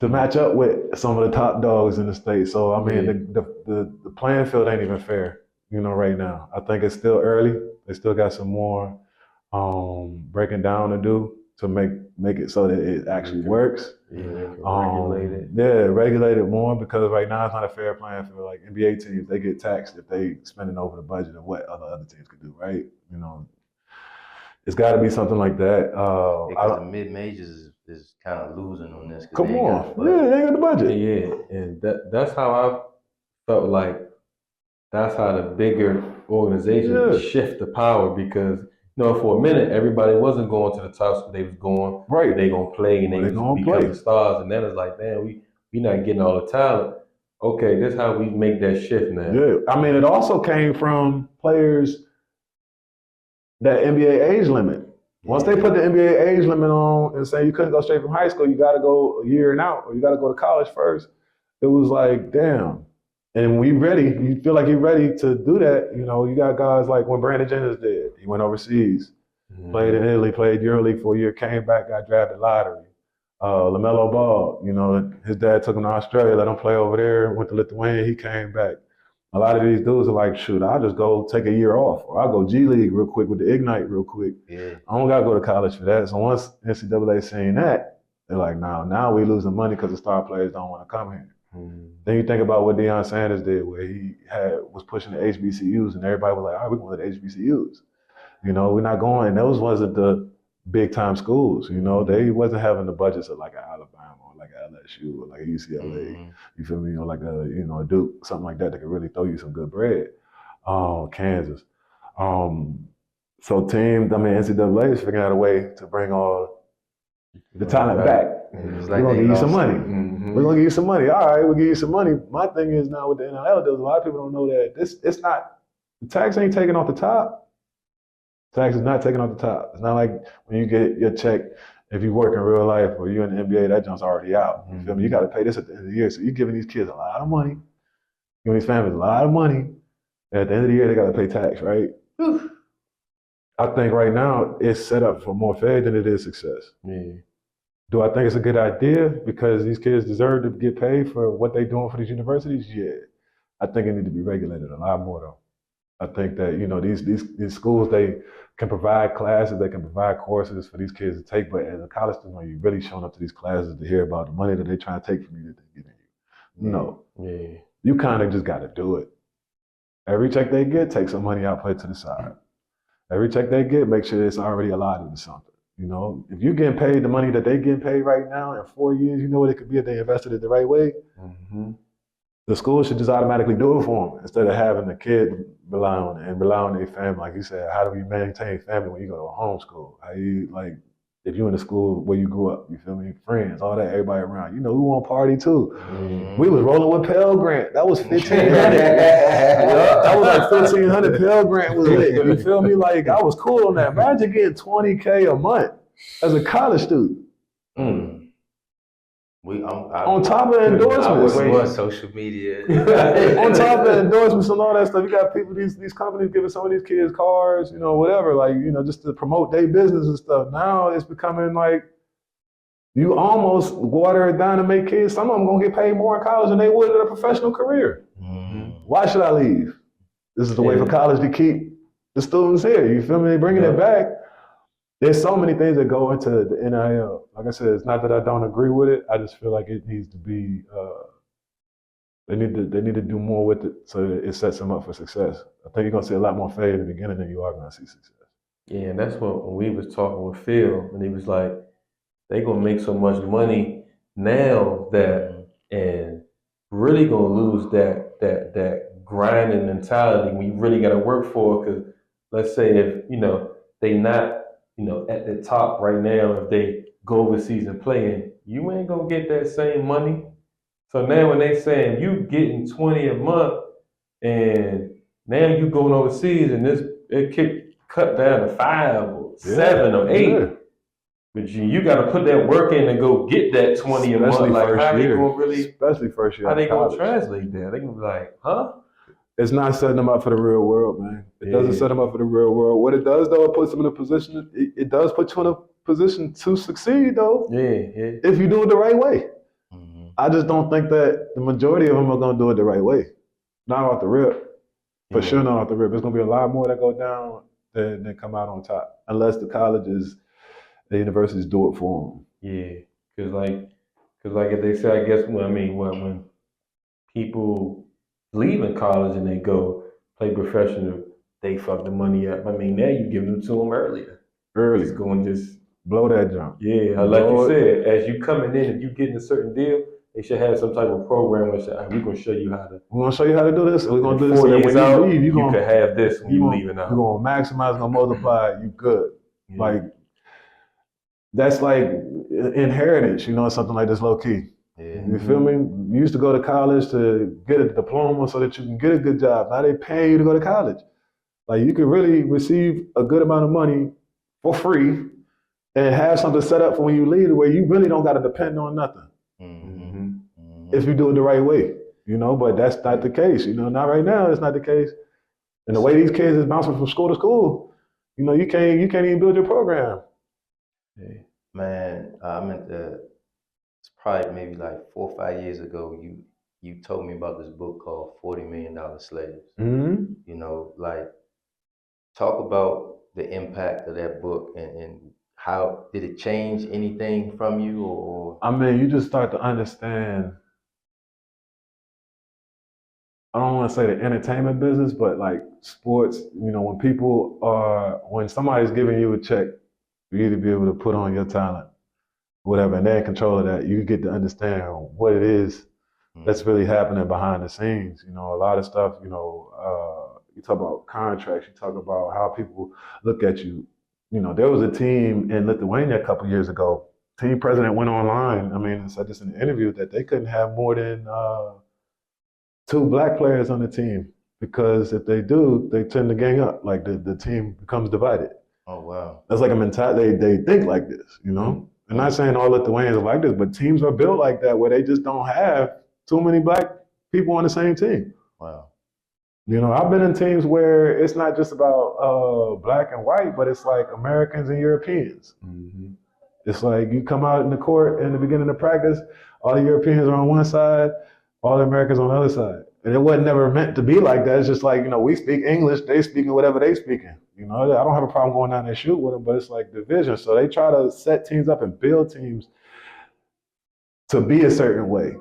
to match up with some of the top dogs in the state. So, I mean, the playing field ain't even fair, you know, right now. I think it's still early. They still got some more breaking down to do to make it so that it actually works. Regulate it. Yeah, regulate it more, because right now it's not a fair playing field. Like NBA teams, they get taxed if they spending over the budget of what other teams could do, right? You know, it's got to be something like that. Because the mid majors is kind of losing on this. Come on, they ain't got the budget. Yeah, and that's how I felt like. That's how the bigger organizations shift the power, because, you know, for a minute everybody wasn't going to the tops, but they was going. Right. They gonna play and they was becoming stars, and then it's like, man, we not getting all the talent. Okay, this is how we make that shift now. Yeah, I mean, it also came from players that NBA age limit. Once they put the NBA age limit on and say you couldn't go straight from high school, you got to go a year and out, or you got to go to college first. It was like, damn, And when you ready, you feel like you're ready to do that. You know, you got guys like when Brandon Jennings did. He went overseas, played in Italy, played EuroLeague for a year, came back, got drafted lottery. LaMelo Ball, you know, his dad took him to Australia, let him play over there, went to Lithuania, he came back. A lot of these dudes are like, shoot, I'll just go take a year off, or I'll go G League real quick with the Ignite real quick. Yeah. I don't gotta go to college for that. So once NCAA seen that, they're like, now we losing money because the star players don't want to come here. Then you think about what Deion Sanders did, where he was pushing the HBCUs, and everybody was like, all right, we're going to the HBCUs. You know, we're not going. Those wasn't the big time schools. You know, they wasn't having the budgets of like an Alabama or like an LSU or like a UCLA. You feel me? You know, like a Duke, something like that could really throw you some good bread. Kansas. So NCAA is figuring out a way to bring all the talent back. It's We're like gonna they give you some lost money. it. We're gonna give you some money. All right, we'll give you some money. My thing is now with the NIL deals, a lot of people don't know that it's not, the tax ain't taken off the top. Tax is not taken off the top. It's not like when you get your check, if you work in real life or you're in the NBA, that junk's already out. You feel me? You gotta pay this at the end of the year. So you're giving these kids a lot of money, giving these families a lot of money. And at the end of the year, they gotta pay tax, right? Whew. I think right now it's set up for more fair than it is success. Yeah. Do I think it's a good idea because these kids deserve to get paid for what they're doing for these universities? Yeah. I think it needs to be regulated a lot more though. I think that, you know, these schools, they can provide classes, they can provide courses for these kids to take, but as a college student, are you really showing up to these classes to hear about the money that they're trying to take from you that they're giving you? No. Yeah. You kind of just got to do it. Every check they get, take some money out, put it to the side. Every check they get, make sure it's already allotted to something. You know, if you're getting paid the money that they're getting paid right now in 4 years, you know what it could be if they invested it the right way. The school should just automatically do it for them instead of having the kid rely on their family. Like you said, how do we maintain family when you go to a homeschool? How you, like, if you're in the school where you grew up, you feel me? Friends, all that, everybody around. You know, we want to party too. We was rolling with Pell Grant. That was $1,500. That was like $1,500. Pell Grant was lit. You feel me? Like, I was cool on that. Imagine getting $20K a month as a college student. On top of endorsements. I was on social media. On top of endorsements and all that stuff, you got people, these companies giving some of these kids cars, you know, whatever, like, you know, just to promote their business and stuff. Now it's becoming like you almost water it down to make kids. Some of them gonna get paid more in college than they would in a professional career. Why should I leave? This is the way for college to keep the students here. You feel me? They bringing it back. There's so many things that go into the NIL. Like I said, it's not that I don't agree with it. I just feel like it needs to be. They need to do more with it so that it sets them up for success. I think you're gonna see a lot more failure in the beginning than you are gonna see success. Yeah, and that's what when we was talking with Phil, and he was like, they gonna make so much money now that and really gonna lose that grinding mentality when you really gotta work for it. Because let's say if they not at the top right now, if they go overseas and playing, you ain't gonna get that same money. So now when they saying you getting 20 a month and now you going overseas and it cut down to 5 or 7 or 8. But you got to put that work in and go get that 20 a month. Like how they gonna especially first year. How they gonna translate that? They gonna be like, huh? It's not setting them up for the real world, man. It doesn't set them up for the real world. What it does, though, it puts them in a position. It does put you in a position to succeed, though. Yeah. If you do it the right way. I just don't think that the majority of them are gonna do it the right way. Not off the rip. For sure, not off the rip. There's gonna be a lot more that go down than come out on top, unless the colleges, the universities do it for them. Yeah, because like they say, I guess when people leave in college and they go play professional, they fuck the money up. I mean, now you give them to them earlier. Just go and just blow that jump. Yeah, like you said, as you coming in and you getting a certain deal, they should have some type of program where say, we're gonna show you how to. We're gonna show you how to do this. We're gonna do this. 4 So years when out, you leave, you can have this when you leaving out. You're gonna maximize, gonna multiply. You good. Yeah. Like that's like inheritance. You know, something like this, low key. Yeah. You feel me? You used to go to college to get a diploma so that you can get a good job. Now they pay you to go to college. Like you can really receive a good amount of money for free and have something set up for when you leave where you really don't got to depend on nothing. If you do it the right way. you know, but that's not the case. You know, not right now. It's not the case. And the way these kids is bouncing from school to school, you know, you can't even build your program. Man, I meant to. It's probably maybe like 4 or 5 years ago. You told me about this book called $40 Million Slaves. Mm-hmm. You know, like talk about the impact of that book and how did it change anything from you or I mean, you just start to understand. I don't want to say the entertainment business, but like sports. You know, when somebody's giving you a check for you to be able to put on your talent, whatever, and they're in control of that, you get to understand what it is that's really happening behind the scenes. You know, a lot of stuff, you know, you talk about contracts, you talk about how people look at you. You know, there was a team in Lithuania a couple years ago. Team president went online, I mean, and said this in an interview that they couldn't have more than 2 black players on the team because if they do, they tend to gang up. Like the team becomes divided. oh wow. That's like a mentality. They think like this, you know? I'm not saying all Lithuanians are like this, but teams are built like that where they just don't have too many black people on the same team. Wow. You know, I've been in teams where it's not just about black and white, but it's like Americans and Europeans. Mm-hmm. It's like you come out in the court in the beginning of practice, all the Europeans are on one side, all the Americans on the other side. And it wasn't never meant to be like that. It's just like, you know, we speak English, they speaking whatever they speaking. You know, I don't have a problem going down there and shoot with them, but it's like division. So they try to set teams up and build teams to be a certain way.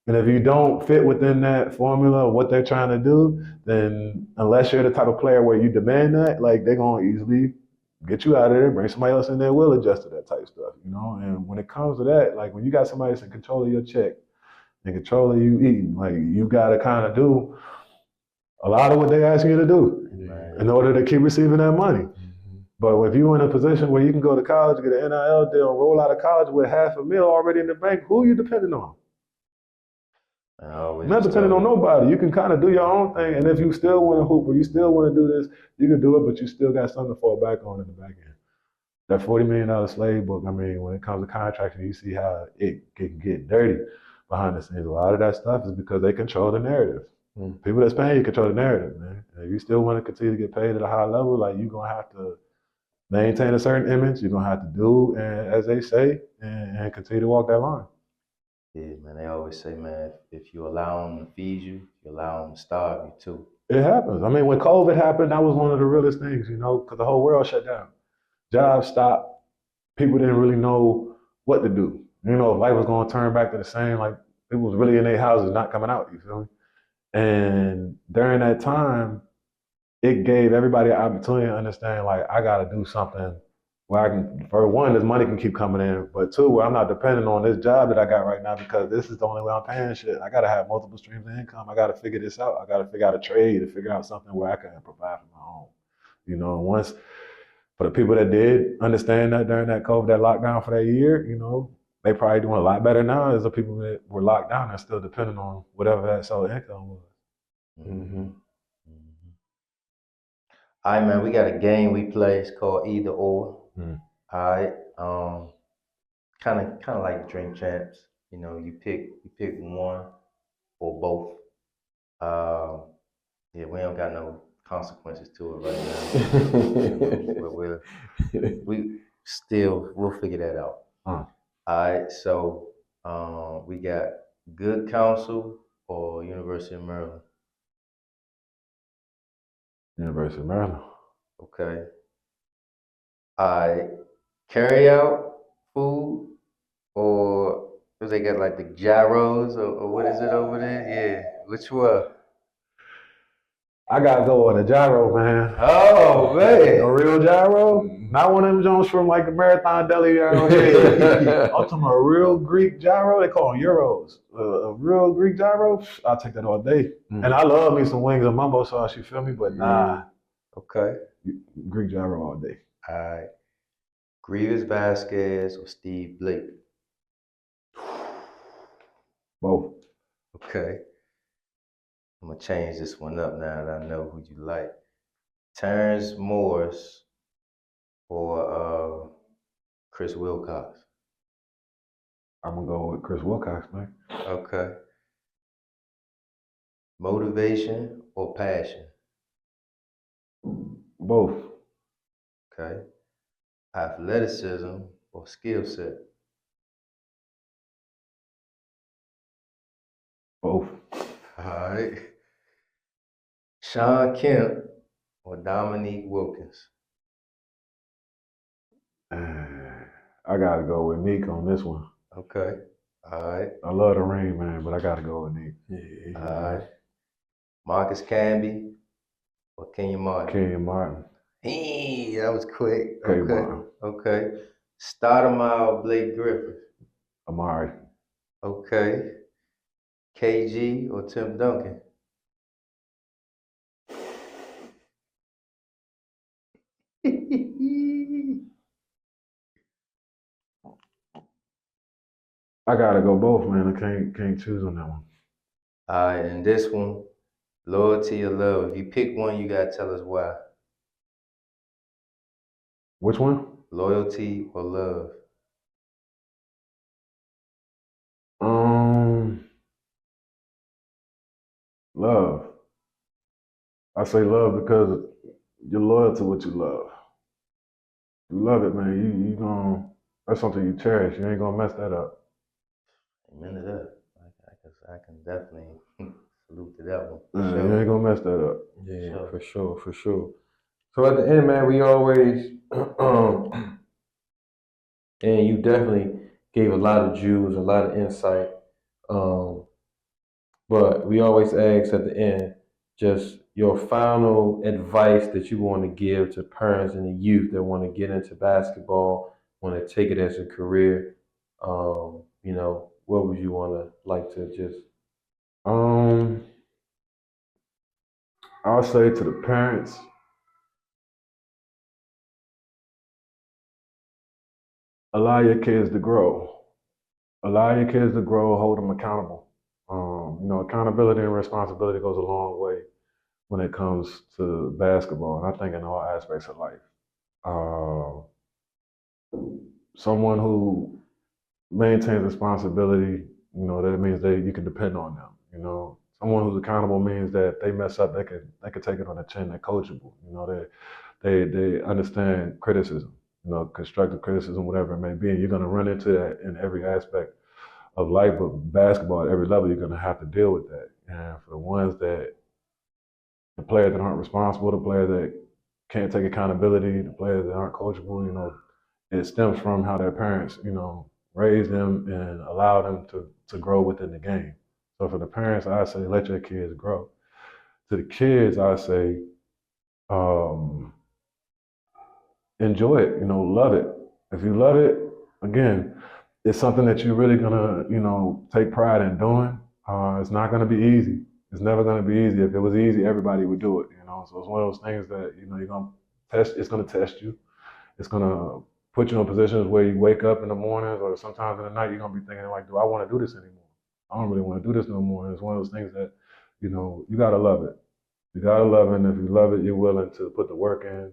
And if you don't fit within that formula of what they're trying to do, then unless you're the type of player where you demand that, like they're gonna easily get you out of there, bring somebody else in there, will adjust to that type of stuff, you know? And when it comes to that, like when you got somebody that's in control of your check, in control of you eating, like you gotta kind of do a lot of what they ask you to do in order to keep receiving that money. Mm-hmm. But if you're in a position where you can go to college, get an NIL deal, roll out of college with $500,000 already in the bank, who are you depending on? You're not depending on nobody. You can kind of do your own thing, and if you still want to hoop or you still want to do this, you can do it, but you still got something to fall back on in the back end. That $40 Million Slave book, I mean, when it comes to contracting, you see how it can get dirty behind the scenes. A lot of that stuff is because they control the narrative. People that's paying you control the narrative, man. And if you still want to continue to get paid at a high level, like you're going to have to maintain a certain image. You're going to have to do, as they say, and continue to walk that line. Yeah, man, they always say, man, if you allow them to feed you, you allow them to starve you too. It happens. I mean, when COVID happened, that was one of the realest things, you know, because the whole world shut down. Jobs stopped. People didn't really know what to do. You know, if life was going to turn back to the same, like people was really in their houses, not coming out, you feel me? And during that time, it gave everybody an opportunity to understand, like, I got to do something where I can, for one, this money can keep coming in, but two, where I'm not dependent on this job that I got right now because this is the only way I'm paying shit. I got to have multiple streams of income. I got to figure this out. I got to figure out a trade to figure out something where I can provide for my own. You know, once, for the people that did understand that during that COVID, that lockdown for that year, you know, they probably doing a lot better now as the people that were locked down and still depending on whatever that solid income was. Mm-hmm. Mm-hmm. All right, man, we got a game we play. It's called Either Or. Mm. All right. Kind of like Drink Champs. You know, you pick one or both. Yeah, we don't got no consequences to it right now. We'll figure that out. Huh. All right, so we got Good Counsel or University of Maryland. University of Maryland. Okay. All right, carry out food or do they got like the gyros or what is it over there? Yeah, which one? I gotta go with a gyro, man. Oh A man. real gyro, not one of them Jones from like the Marathon Deli down here. I'm talking about a real Greek gyro. They call them euros. A real Greek gyro, I'll take that all day. And I love me some wings and mumbo sauce. You feel me? But nah, Okay. Greek gyro all day. All right. Grievous Vasquez or Steve Blake. Both. Okay. I'm gonna change this one up now that I know who you like. Terrence Morris or Chris Wilcox. I'm gonna go with Chris Wilcox, man. Okay. Motivation or passion? Both. Okay. Athleticism or skill set? Both. All right. Sean Kemp or Dominique Wilkins? I gotta go with Nick on this one. Okay. All right. I love the ring, man, but I gotta go with Nick. All right. Marcus Camby or Kenyon Martin? Kenyon Martin. Hey, that was quick. Okay, Okay. Martin. Okay. Stoudemire, Blake Griffin? Amari. Okay. KG or Tim Duncan? I gotta go both, man. I can't choose on that one. All right, and this one, loyalty or love. If you pick one, you gotta tell us why. Which one? Loyalty or love. Um, Love. I say love because you're loyal to what you love. You love it, man. You gonna that's something you cherish. You ain't gonna mess that up. Amen to that. I can definitely salute to that one. Yeah, Sure. you ain't gonna mess that up. Yeah, Sure. for sure, for sure. So at the end, man, we always, and you definitely gave a lot of jewels, a lot of insight. Um, but we always ask at the end, just your final advice that you want to give to parents and the youth that want to get into basketball, want to take it as a career. What would you want to like to just? Um, I'll say to the parents, allow your kids to grow. Allow your kids to grow, hold them accountable. Accountability and responsibility goes a long way when it comes to basketball, and I think in all aspects of life. Uh, Someone who maintains responsibility, that means you can depend on them. Someone who's accountable means that they mess up, they can take it on the chin. They're coachable. They understand criticism. Constructive criticism, whatever it may be. And you're going to run into that in every aspect of life, but basketball at every level, you're going to have to deal with that. And for the players that aren't responsible, the players that can't take accountability, the players that aren't coachable, it stems from how their parents, raised them and allow them to grow within the game. So for the parents, I say let your kids grow. To the kids, I say um, enjoy it. Love it. If you love it, again, it's something that you're really gonna, take pride in doing. It's not gonna be easy. It's never gonna be easy. If it was easy, everybody would do it. So it's one of those things that you're gonna test. It's gonna test you. It's gonna put you in positions where you wake up in the mornings or sometimes in the night. You're gonna be thinking like, do I want to do this anymore? I don't really want to do this no more. And it's one of those things that you gotta love it. You gotta love it, and if you love it, you're willing to put the work in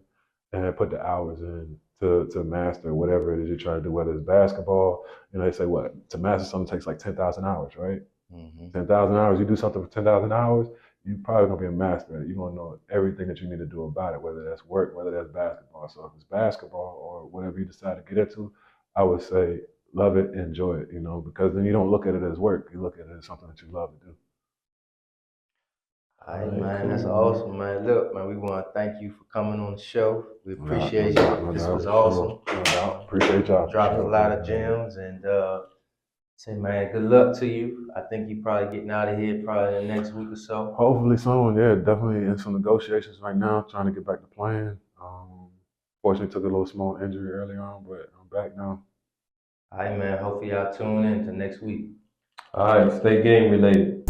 and put the hours in to master whatever it is you're trying to do, whether it's basketball. They say what to master something takes like 10,000 hours, right? Mm-hmm. 10,000 hours. You do something for 10,000 hours, you're probably gonna be a master at it. You're gonna know everything that you need to do about it, whether that's work, whether that's basketball. So if it's basketball or whatever you decide to get into, I would say love it, enjoy it. Because then you don't look at it as work. You look at it as something that you love to do. All right, All right, man. cool, That's man. awesome, man. Look, man, we want to thank you for coming on the show. We No doubt, appreciate no doubt, you. no This doubt, was for awesome. sure. No doubt. Appreciate y'all. Dropped for a sure. lot of gems, and say, man, good luck to you. I think you probably getting out of here probably in the next week or so. Hopefully soon. Yeah, definitely in some negotiations right now, trying to get back to playing. Fortunately, took a little small injury early on, but I'm back now. All right, man. Hopefully y'all tune in to next week. All right, stay game related.